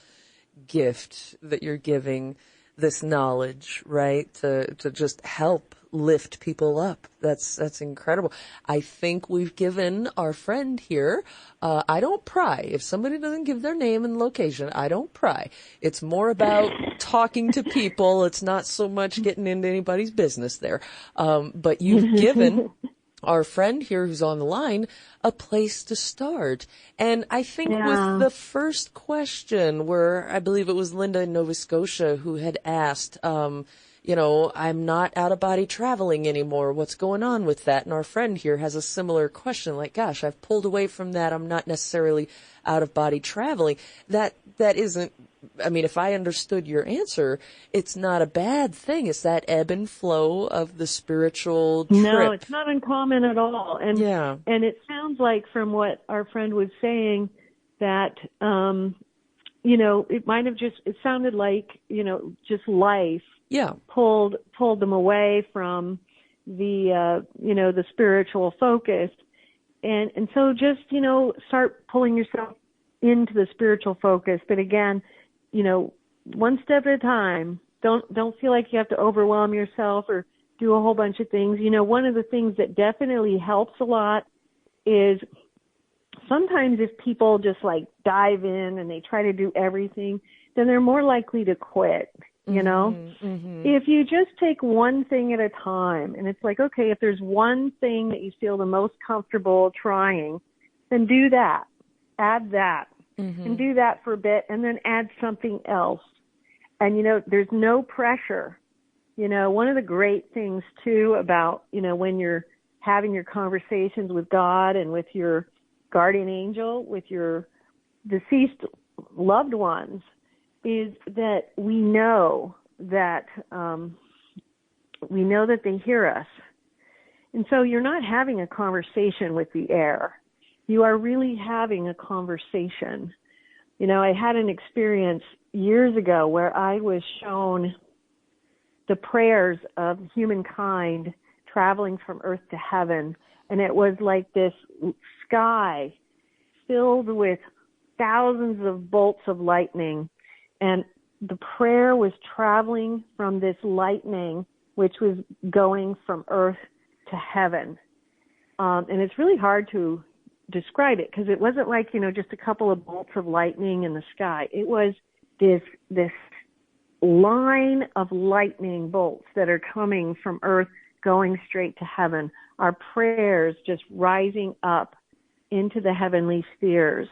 gift that you're giving, this knowledge, right? To just help lift people up. That's incredible. I think we've given our friend here, I don't pry. If somebody doesn't give their name and location, I don't pry. It's more about talking to people. It's not so much getting into anybody's business there. But you've given our friend here who's on the line a place to start. And I think with the first question, where I believe it was Linda in Nova Scotia who had asked, I'm not out of body traveling anymore. What's going on with that? And our friend here has a similar question, like, gosh, I've pulled away from that. I'm not necessarily out of body traveling. That isn't, if I understood your answer, it's not a bad thing. It's that ebb and flow of the spiritual trip. No, it's not uncommon at all. And it sounds like from what our friend was saying that, it might have it sounded like, just life pulled them away from the spiritual focus. And so just, start pulling yourself into the spiritual focus. But again, one step at a time. Don't feel like you have to overwhelm yourself or do a whole bunch of things. One of the things that definitely helps a lot is sometimes if people just like dive in and they try to do everything, then they're more likely to quit. you know? If you just take one thing at a time, and it's like, okay, if there's one thing that you feel the most comfortable trying, then do that. Add that. And do that for a bit, and then add something else. And, you know, there's no pressure. You know, one of the great things, too, about, you know, when you're having your conversations with God and with your guardian angel, with your deceased loved ones, is that we know that they hear us. And so you're not having a conversation with the air. You are really having a conversation. You know, I had an experience years ago where I was shown the prayers of humankind traveling from earth to heaven. And it was like this sky filled with thousands of bolts of lightning. And the prayer was traveling from this lightning, which was going from earth to heaven. And it's really hard to describe it because it wasn't like, you know, just a couple of bolts of lightning in the sky. It was this line of lightning bolts that are coming from earth going straight to heaven. Our prayers just rising up into the heavenly spheres.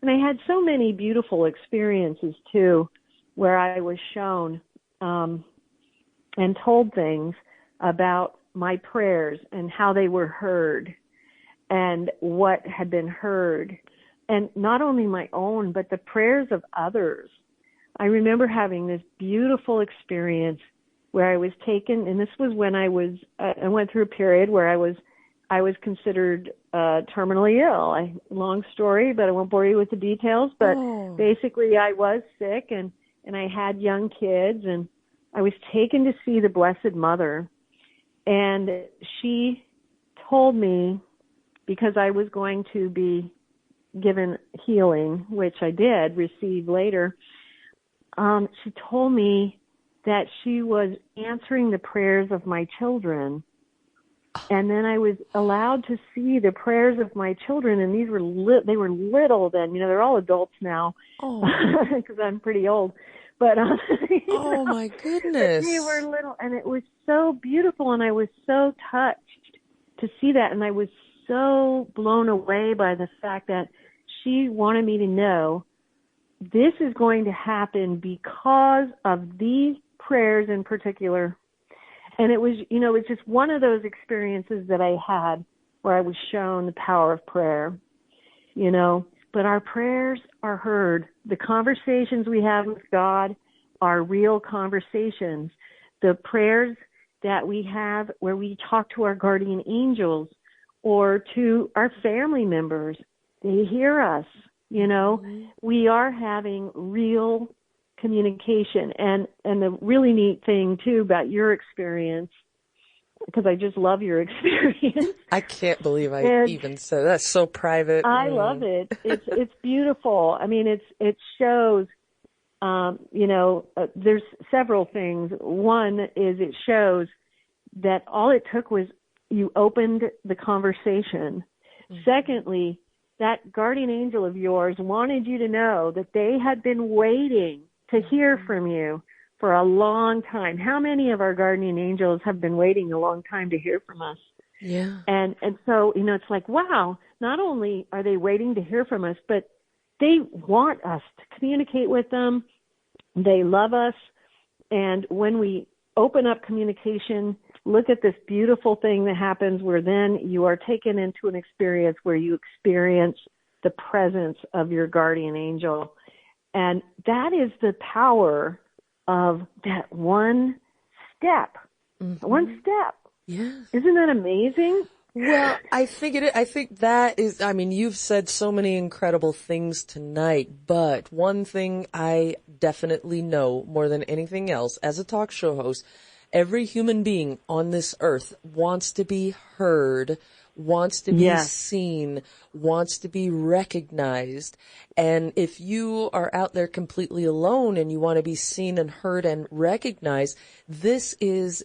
And I had so many beautiful experiences too, where I was shown and told things about my prayers and how they were heard and what had been heard. And not only my own, but the prayers of others. I remember having this beautiful experience where I was taken, and this was when I went through a period where I was considered terminally ill. Long story, but I won't bore you with the details. But basically, I was sick, and I had young kids, and I was taken to see the Blessed Mother, and she told me, because I was going to be given healing, which I did receive later, she told me that she was answering the prayers of my children. And then I was allowed to see the prayers of my children, and these were they were little then. You know, they're all adults now because I'm pretty old. But oh my goodness, they were little, and it was so beautiful, and I was so touched to see that, and I was so blown away by the fact that she wanted me to know this is going to happen because of these prayers in particular. And it was, you know, it's just one of those experiences that I had where I was shown the power of prayer, you know. But our prayers are heard. The conversations we have with God are real conversations. The prayers that we have where we talk to our guardian angels or to our family members, they hear us, you know. We are having real communication. And the really neat thing, too, about your experience, because I just love your experience. I can't believe I even said that's so private. I love it. It's beautiful. I mean, it shows, you know, there's several things. One is it shows that all it took was you opened the conversation. Secondly, that guardian angel of yours wanted you to know that they had been waiting to hear from you for a long time. How many of our guardian angels have been waiting a long time to hear from us? Yeah. And so, you know, it's like, wow, not only are they waiting to hear from us, but they want us to communicate with them. They love us. And when we open up communication, look at this beautiful thing that happens where then you are taken into an experience where you experience the presence of your guardian angel. And that is the power of that one step. One step. Yes. Isn't that amazing? Well, I think that is, I mean, you've said so many incredible things tonight, but one thing I definitely know more than anything else as a talk show host, every human being on this earth wants to be heard, wants to be Yes. seen, wants to be recognized. And if you are out there completely alone and you want to be seen and heard and recognized, this is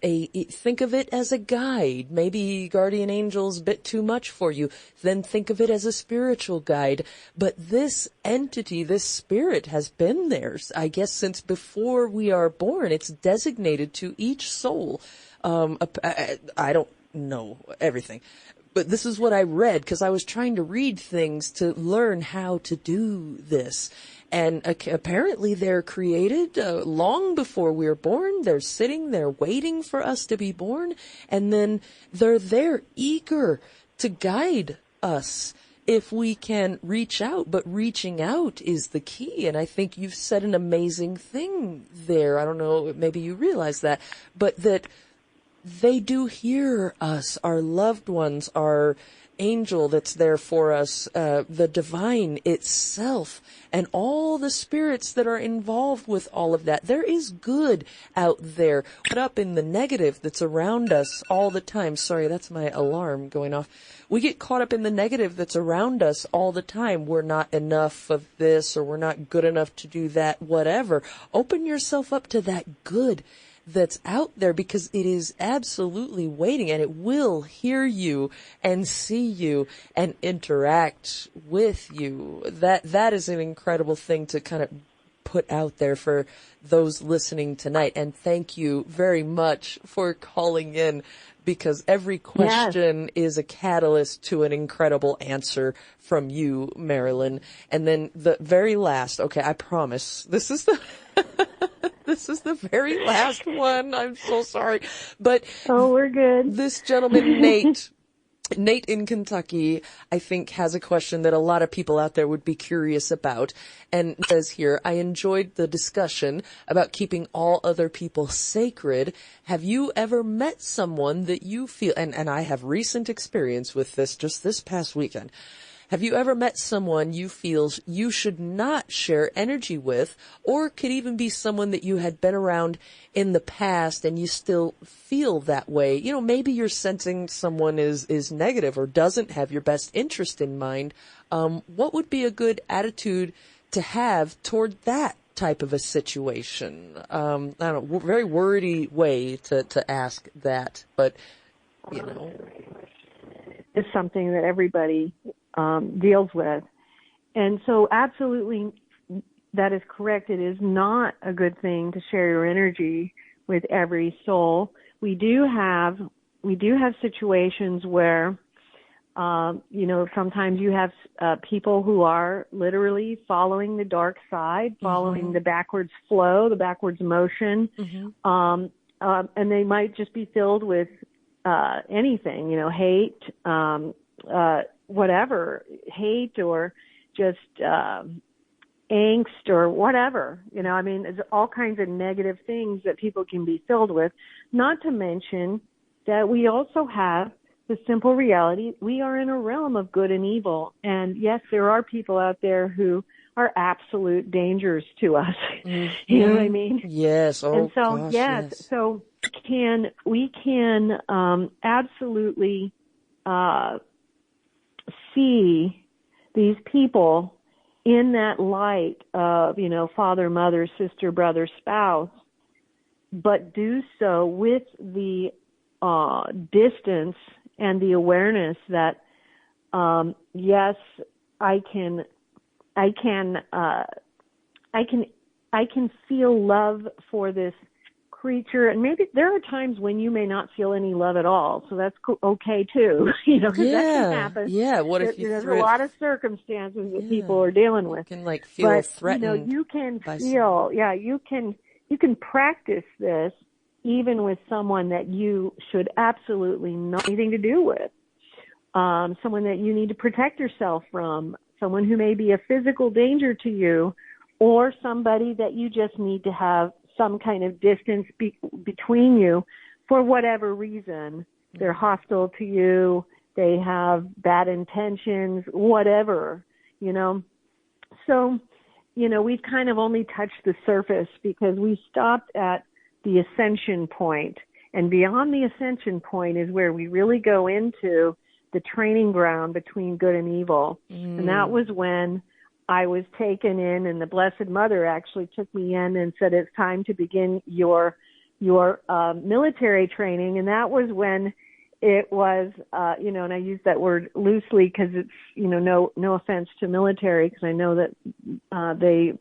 think of it as a guide. Maybe guardian angel's a bit too much for you. Then think of it as a spiritual guide. But this entity, this spirit has been there, I guess, since before we are born. It's designated to each soul. I don't know everything, but this is what I read because I was trying to read things to learn how to do this. And apparently they're created long before we're born. They're sitting there waiting for us to be born. And then they're there eager to guide us if we can reach out. But reaching out is the key. And I think you've said an amazing thing there. I don't know, maybe you realize that, but that they do hear us, our loved ones, our angel that's there for us, the divine itself, and all the spirits that are involved with all of that. There is good out there. Caught up in the negative that's around us all the time. Sorry, that's my alarm going off. We get caught up in the negative that's around us all the time. We're not enough of this, or we're not good enough to do that, whatever. Open yourself up to that good that's out there, because it is absolutely waiting, and it will hear you and see you and interact with you. That is an incredible thing to kind of put out there for those listening tonight. And thank you very much for calling in, because every question is a catalyst to an incredible answer from you, Marilynn. And then the very last, okay, I promise, this is the this is the very last one. I'm so sorry. But we're good. This gentleman, Nate in Kentucky, I think has a question that a lot of people out there would be curious about. And it says here, I enjoyed the discussion about keeping all other people sacred. Have you ever met someone that you feel, and I have recent experience with this just this past weekend. Have you ever met someone you feel you should not share energy with, or could even be someone that you had been around in the past and you still feel that way? You know, maybe you're sensing someone is negative or doesn't have your best interest in mind. What would be a good attitude to have toward that type of a situation? I don't know, very wordy way to ask that, but, you know. It's something that everybody deals with. And so absolutely, that is correct. It is not a good thing to share your energy with every soul. We do have situations where, sometimes you have people who are literally following the dark side, following the backwards flow, the backwards motion. And they might just be filled with anything, hate, whatever, hate, or just angst, or whatever. There's all kinds of negative things that people can be filled with. Not to mention that we also have the simple reality, we are in a realm of good and evil. And yes, there are people out there who are absolute dangers to us. You know what I mean? Yes. Oh, and so, gosh, yes. So we can absolutely see these people in that light of, father, mother, sister, brother, spouse, but do so with the distance and the awareness that, yes, I can feel love for this creature, and maybe there are times when you may not feel any love at all, so that's okay too. Because that can happen. Yeah. What if there's a lot of circumstances that people are dealing with. You can feel threatened. But you can feel. You can practice this even with someone that you should absolutely not have anything to do with. Someone that you need to protect yourself from. Someone who may be a physical danger to you, or somebody that you just need to have some kind of distance between you for whatever reason. They're hostile to you, they have bad intentions, whatever, So, we've kind of only touched the surface because we stopped at the ascension point. And beyond the ascension point is where we really go into the training ground between good and evil. And that was when I was taken in, and the Blessed Mother actually took me in and said, it's time to begin your military training. And that was when it was, and I use that word loosely because it's, no offense to military, because I know that they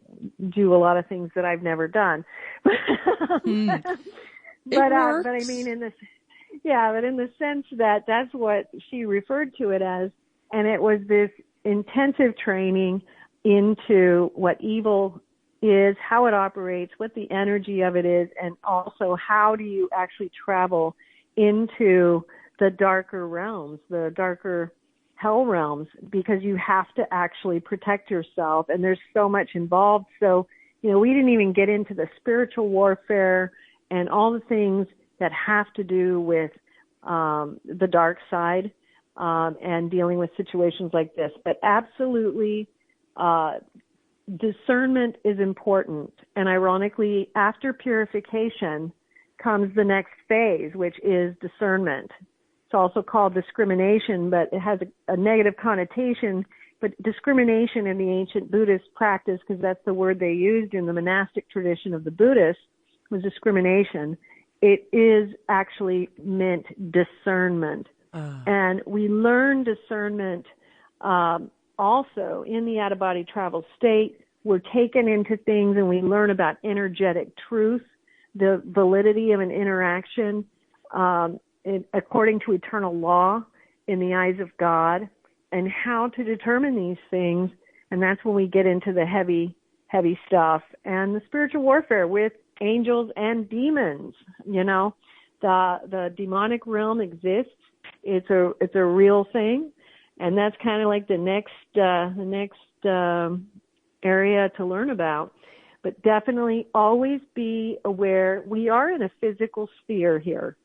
do a lot of things that I've never done. But I mean, in the sense that that's what she referred to it as, and it was this intensive training into what evil is, how it operates, what the energy of it is, and also how do you actually travel into the darker realms, the darker hell realms, because you have to actually protect yourself, and there's so much involved. So, we didn't even get into the spiritual warfare and all the things that have to do with the dark side and dealing with situations like this. But absolutely, discernment is important. And ironically, after purification comes the next phase, which is discernment. It's also called discrimination, but it has a negative connotation. But discrimination in the ancient Buddhist practice, because that's the word they used in the monastic tradition of the Buddhists, was discrimination. It is actually meant discernment. And we learn discernment also in the out-of-body travel state. We're taken into things and we learn about energetic truth, the validity of an interaction according to eternal law in the eyes of God, and how to determine these things. And that's when we get into the heavy stuff and the spiritual warfare with angels and demons. The demonic realm exists. It's a real thing, and that's kind of like the next area to learn about. But definitely always be aware. We are in a physical sphere here,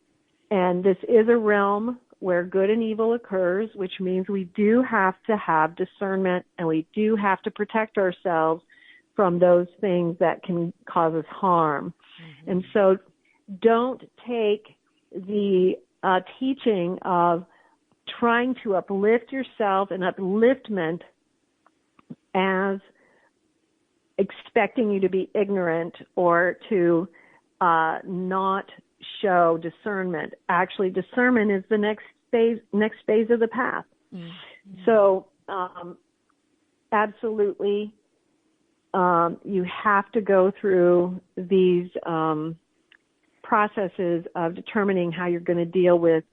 and this is a realm where good and evil occurs, which means we do have to have discernment, and we do have to protect ourselves from those things that can cause us harm. Mm-hmm. And so don't take the teaching of trying to uplift yourself and upliftment as expecting you to be ignorant or to not show discernment. Actually, discernment is the next phase of the path. Mm-hmm. So, absolutely, you have to go through these processes of determining how you're going to deal with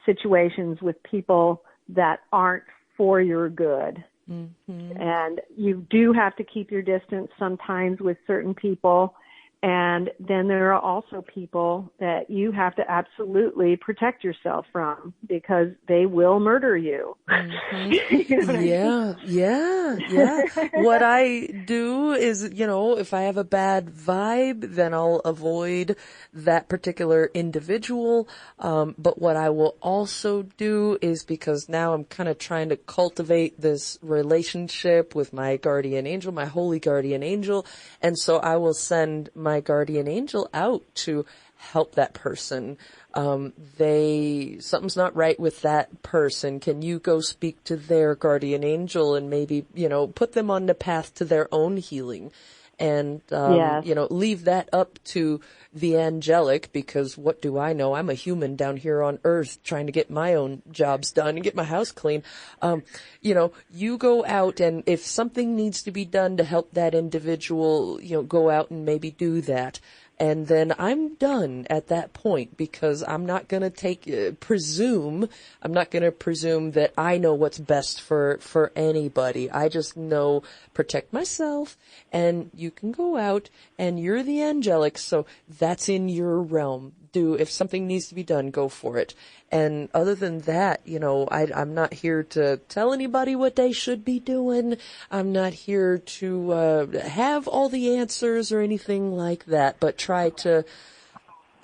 situations with people that aren't for your good. Mm-hmm. And you do have to keep your distance sometimes with certain people. And then there are also people that you have to absolutely protect yourself from, because they will murder you. Mm-hmm. Yeah. What I do is, if I have a bad vibe, then I'll avoid that particular individual. But what I will also do is, because now I'm kind of trying to cultivate this relationship with my guardian angel, my holy guardian angel. And so I will send my guardian angel out to help that person. Something's not right with that person. Can you go speak to their guardian angel and maybe, put them on the path to their own healing? And, yes. Leave that up to the angelic, because what do I know? I'm a human down here on earth trying to get my own jobs done and get my house clean. You go out, and if something needs to be done to help that individual, go out and maybe do that. And then I'm done at that point, because I'm not going to presume that I know what's best for anybody. I just know protect myself, and you can go out, and you're the angelic, so that's in your realm. If something needs to be done, go for it. And other than that, I'm not here to tell anybody what they should be doing. I'm not here to have all the answers or anything like that, but try to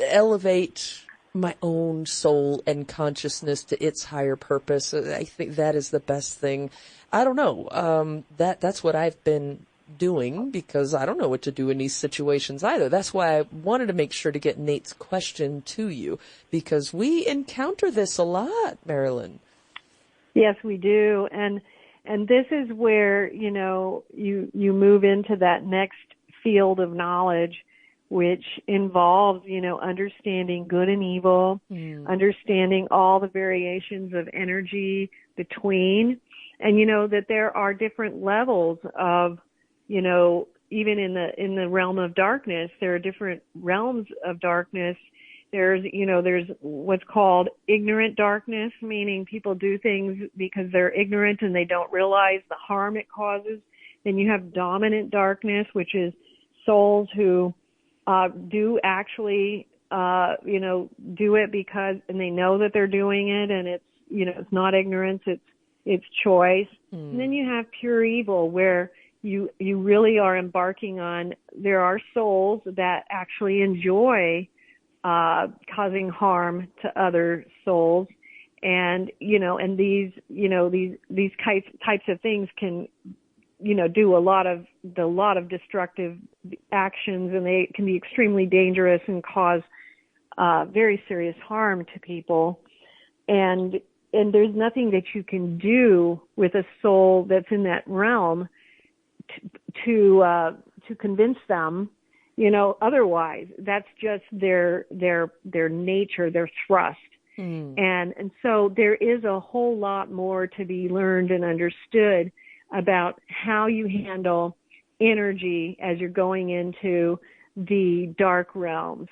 elevate my own soul and consciousness to its higher purpose. I think that is the best thing. I don't know. That's what I've been doing, because I don't know what to do in these situations either. That's why I wanted to make sure to get Nate's question to you, because we encounter this a lot, Marilynn. Yes, we do. And this is where, you move into that next field of knowledge, which involves, understanding good and evil, understanding all the variations of energy between, and that there are different levels of, even in the realm of darkness, there are different realms of darkness. There's what's called ignorant darkness, meaning people do things because they're ignorant and they don't realize the harm it causes. Then you have dominant darkness, which is souls who do actually, do it because, and they know that they're doing it, and it's, it's not ignorance, it's choice. And then you have pure evil, where you really are embarking on, there are souls that actually enjoy causing harm to other souls, and and these types of things can do a lot of destructive actions, and they can be extremely dangerous and cause very serious harm to people. And there's nothing that you can do with a soul that's in that realm to convince them, otherwise. That's just their nature, their thrust. And so there is a whole lot more to be learned and understood about how you handle energy as you're going into the dark realms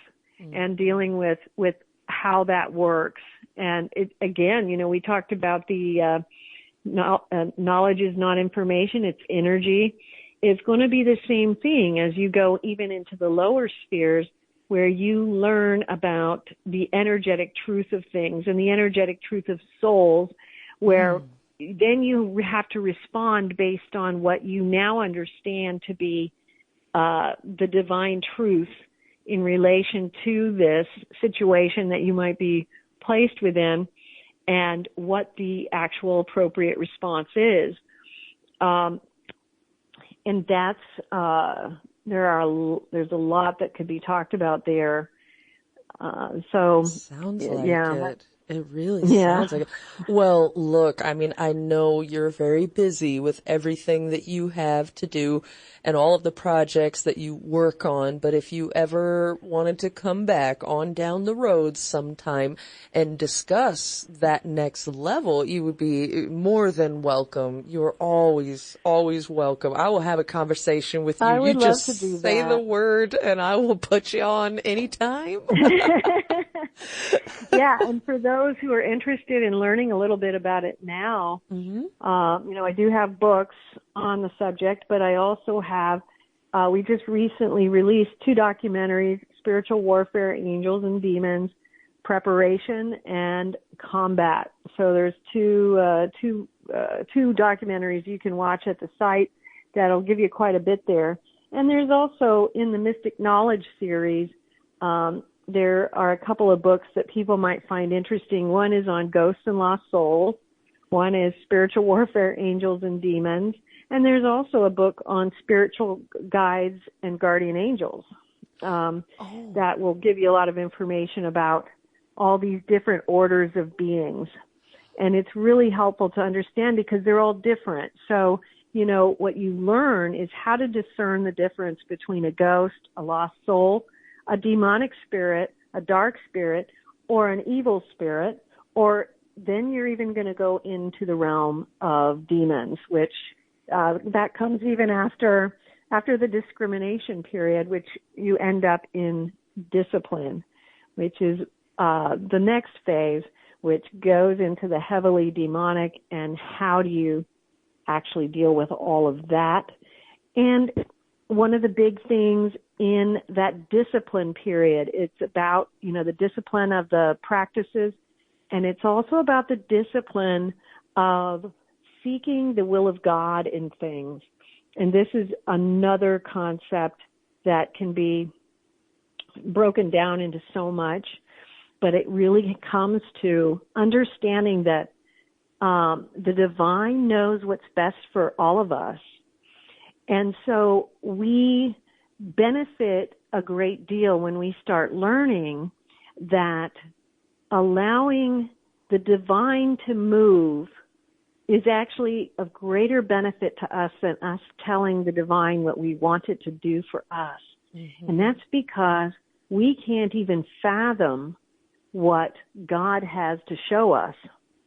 and dealing with how that works. And again, we talked about the knowledge is not information, it's energy. It's going to be the same thing as you go even into the lower spheres, where you learn about the energetic truth of things and the energetic truth of souls, where then you have to respond based on what you now understand to be the divine truth in relation to this situation that you might be placed within, and what the actual appropriate response is. And that's there's a lot that could be talked about there. Sounds like it. It really sounds like it. Well, look, I mean, I know you're very busy with everything that you have to do and all of the projects that you work on, but if you ever wanted to come back on down the road sometime and discuss that next level, you would be more than welcome. You're always welcome. I will have a conversation with you. I would you love just to do say that. the word and I will put you on anytime. Yeah, and for those who are interested in learning a little bit about it now, I do have books on the subject, but I also have, we just recently released 2 documentaries, Spiritual Warfare, Angels and Demons, Preparation and Combat. So there's two documentaries you can watch at the site that'll give you quite a bit there. And there's also, in the Mystic Knowledge series, there are a couple of books that people might find interesting. One is on ghosts and lost souls. One is Spiritual Warfare, Angels and Demons. And there's also a book on spiritual guides and guardian angels that will give you a lot of information about all these different orders of beings. And it's really helpful to understand because they're all different. So, what you learn is how to discern the difference between a ghost, a lost soul, a demonic spirit, a dark spirit, or an evil spirit, or then you're even going to go into the realm of demons, which that comes even after the discrimination period, which you end up in discipline, which is the next phase, which goes into the heavily demonic, and how do you actually deal with all of that. And one of the big things in that discipline period, it's about, the discipline of the practices, and it's also about the discipline of seeking the will of God in things. And this is another concept that can be broken down into so much, but it really comes to understanding that the divine knows what's best for all of us. And so we benefit a great deal when we start learning that allowing the divine to move is actually of greater benefit to us than us telling the divine what we want it to do for us. Mm-hmm. And that's because we can't even fathom what God has to show us.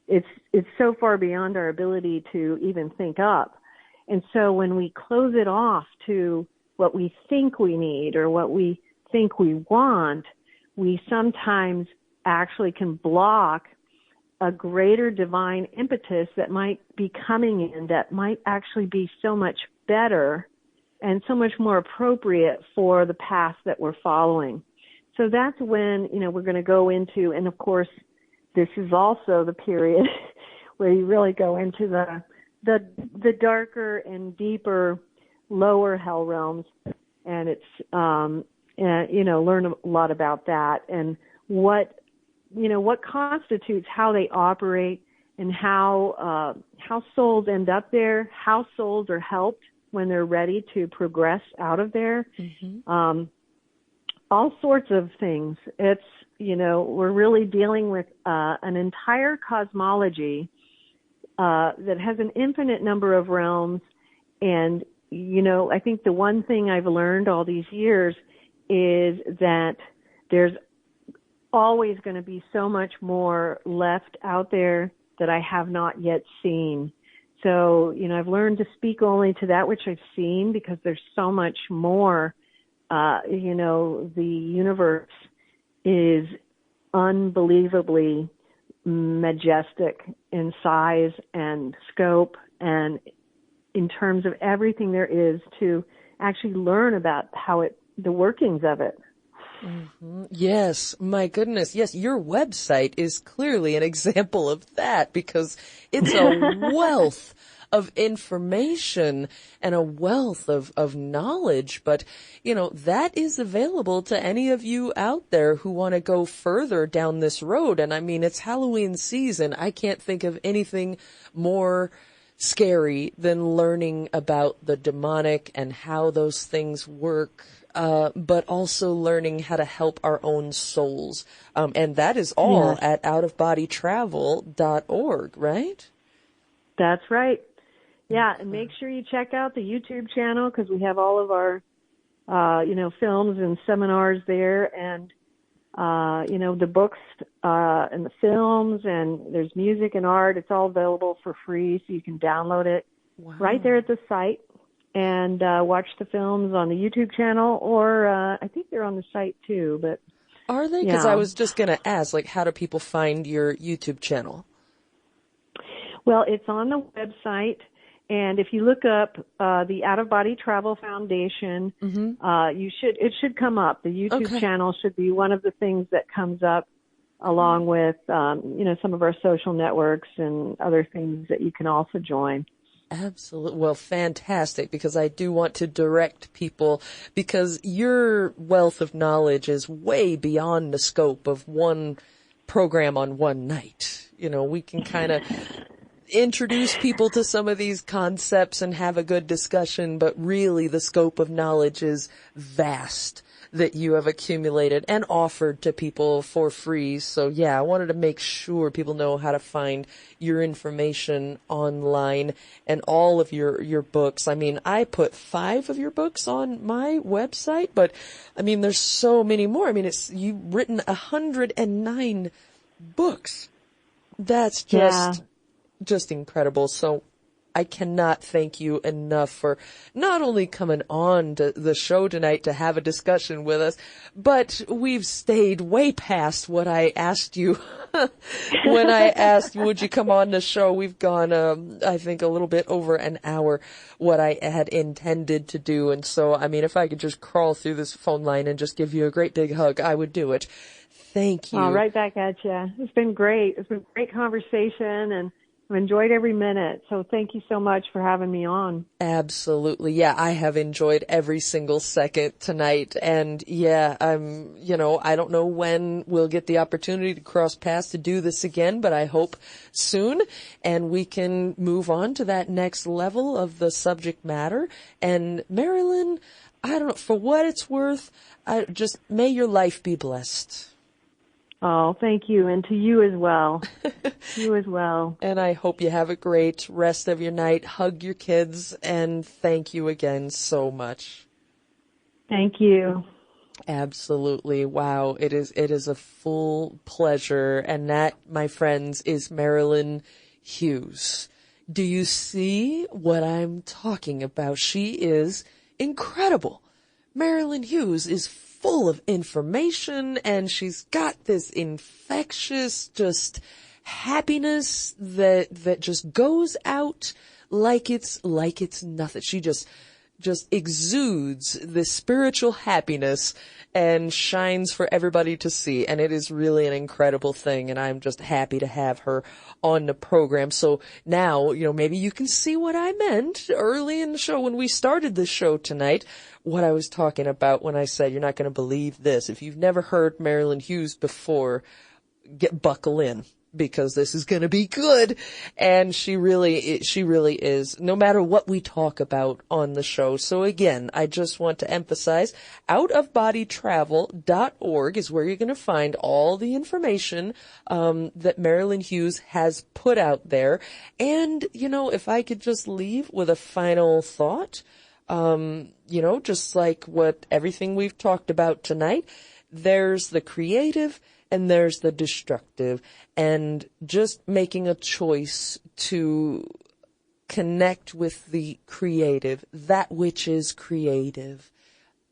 It's so far beyond our ability to even think up. And so when we close it off to what we think we need or what we think we want, we sometimes actually can block a greater divine impetus that might be coming in, that might actually be so much better and so much more appropriate for the path that we're following. So that's when, we're going to go into, and of course, this is also the period where you really go into the darker and deeper lower hell realms, and it's learn a lot about that and what constitutes how they operate and how souls end up there, how souls are helped when they're ready to progress out of there. Mm-hmm. All sorts of things. It's, we're really dealing with an entire cosmology that has an infinite number of realms. And, I think the one thing I've learned all these years is that there's always going to be so much more left out there that I have not yet seen. So, I've learned to speak only to that which I've seen because there's so much more. The universe is unbelievably majestic in size and scope and in terms of everything there is to actually learn about the workings of it. Mm-hmm. Yes, my goodness. Yes, your website is clearly an example of that because it's a wealth of information and a wealth of knowledge. But, that is available to any of you out there who want to go further down this road. And I mean, it's Halloween season. I can't think of anything more scary than learning about the demonic and how those things work. But also learning how to help our own souls. And that is all at outofbodytravel.org, right? That's right. Yeah, and make sure you check out the YouTube channel because we have all of our, films and seminars there and, the books and the films and there's music and art. It's all available for free so you can download it right there at the site. And watch the films on the YouTube channel, or I think they're on the site too. But are they? Because I was just going to ask, how do people find your YouTube channel? Well, it's on the website, and if you look up the Out of Body Travel Foundation, mm-hmm. It should come up. The YouTube channel should be one of the things that comes up, along with some of our social networks and other things that you can also join. Absolutely. Well, fantastic, because I do want to direct people, because your wealth of knowledge is way beyond the scope of one program on one night. We can kind of introduce people to some of these concepts and have a good discussion, but really the scope of knowledge is vast that you have accumulated and offered to people for free. So I wanted to make sure people know how to find your information online and all of your books. I mean, I put 5 of your books on my website, but I mean, there's so many more. I mean, you've written 109 books. That's just incredible. So I cannot thank you enough for not only coming on to the show tonight to have a discussion with us, but we've stayed way past what I asked you when I asked, would you come on the show? We've gone, I think, a little bit over an hour, what I had intended to do. And so, I mean, if I could just crawl through this phone line and just give you a great big hug, I would do it. Thank you. Right back at you. It's been great. It's been a great conversation, and I've enjoyed every minute. So thank you so much for having me on. Absolutely. Yeah, I have enjoyed every single second tonight. And I'm, I don't know when we'll get the opportunity to cross paths to do this again, but I hope soon. And we can move on to that next level of the subject matter. And Marilynn, I don't know, for what it's worth, may your life be blessed. Oh, thank you. And to you as well. You as well. And I hope you have a great rest of your night. Hug your kids, and thank you again so much. Thank you. Absolutely. Wow. It is a full pleasure. And that, my friends, is Marilynn Hughes. Do you see what I'm talking about? She is incredible. Marilynn Hughes is full of information, and she's got this infectious just happiness that just goes out like it's nothing. She just exudes this spiritual happiness and shines for everybody to see. And it is really an incredible thing. And I'm just happy to have her on the program. So now, maybe you can see what I meant early in the show when we started the show tonight, what I was talking about when I said, you're not going to believe this. If you've never heard Marilynn Hughes before, buckle in, because this is going to be good. And she really is, no matter what we talk about on the show. So again, I just want to emphasize, outofbodytravel.org is where you're going to find all the information that Marilynn Hughes has put out there. And, if I could just leave with a final thought, just like what everything we've talked about tonight, there's the creative and there's the destructive, and just making a choice to connect with the creative, that which is creative.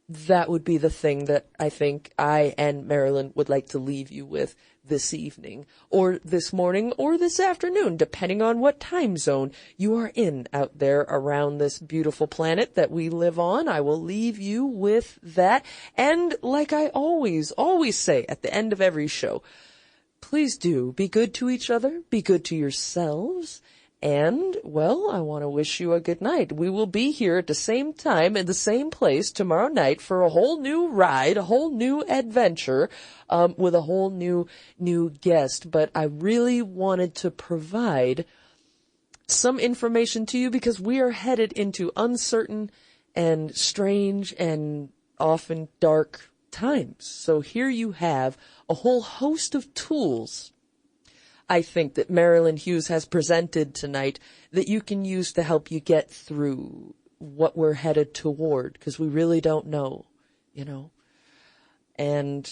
That would be the thing that I think I and Marilynn would like to leave you with this evening, or this morning, or this afternoon, depending on what time zone you are in out there around this beautiful planet that we live on. I will leave you with that. And like I always say at the end of every show, please do be good to each other, be good to yourselves. And, well, I want to wish you a good night. We will be here at the same time in the same place tomorrow night for a whole new ride, a whole new adventure, with a whole new guest. But I really wanted to provide some information to you because we are headed into uncertain and strange and often dark times. So here you have a whole host of tools I think that Marilynn Hughes has presented tonight that you can use to help you get through what we're headed toward, because we really don't know, And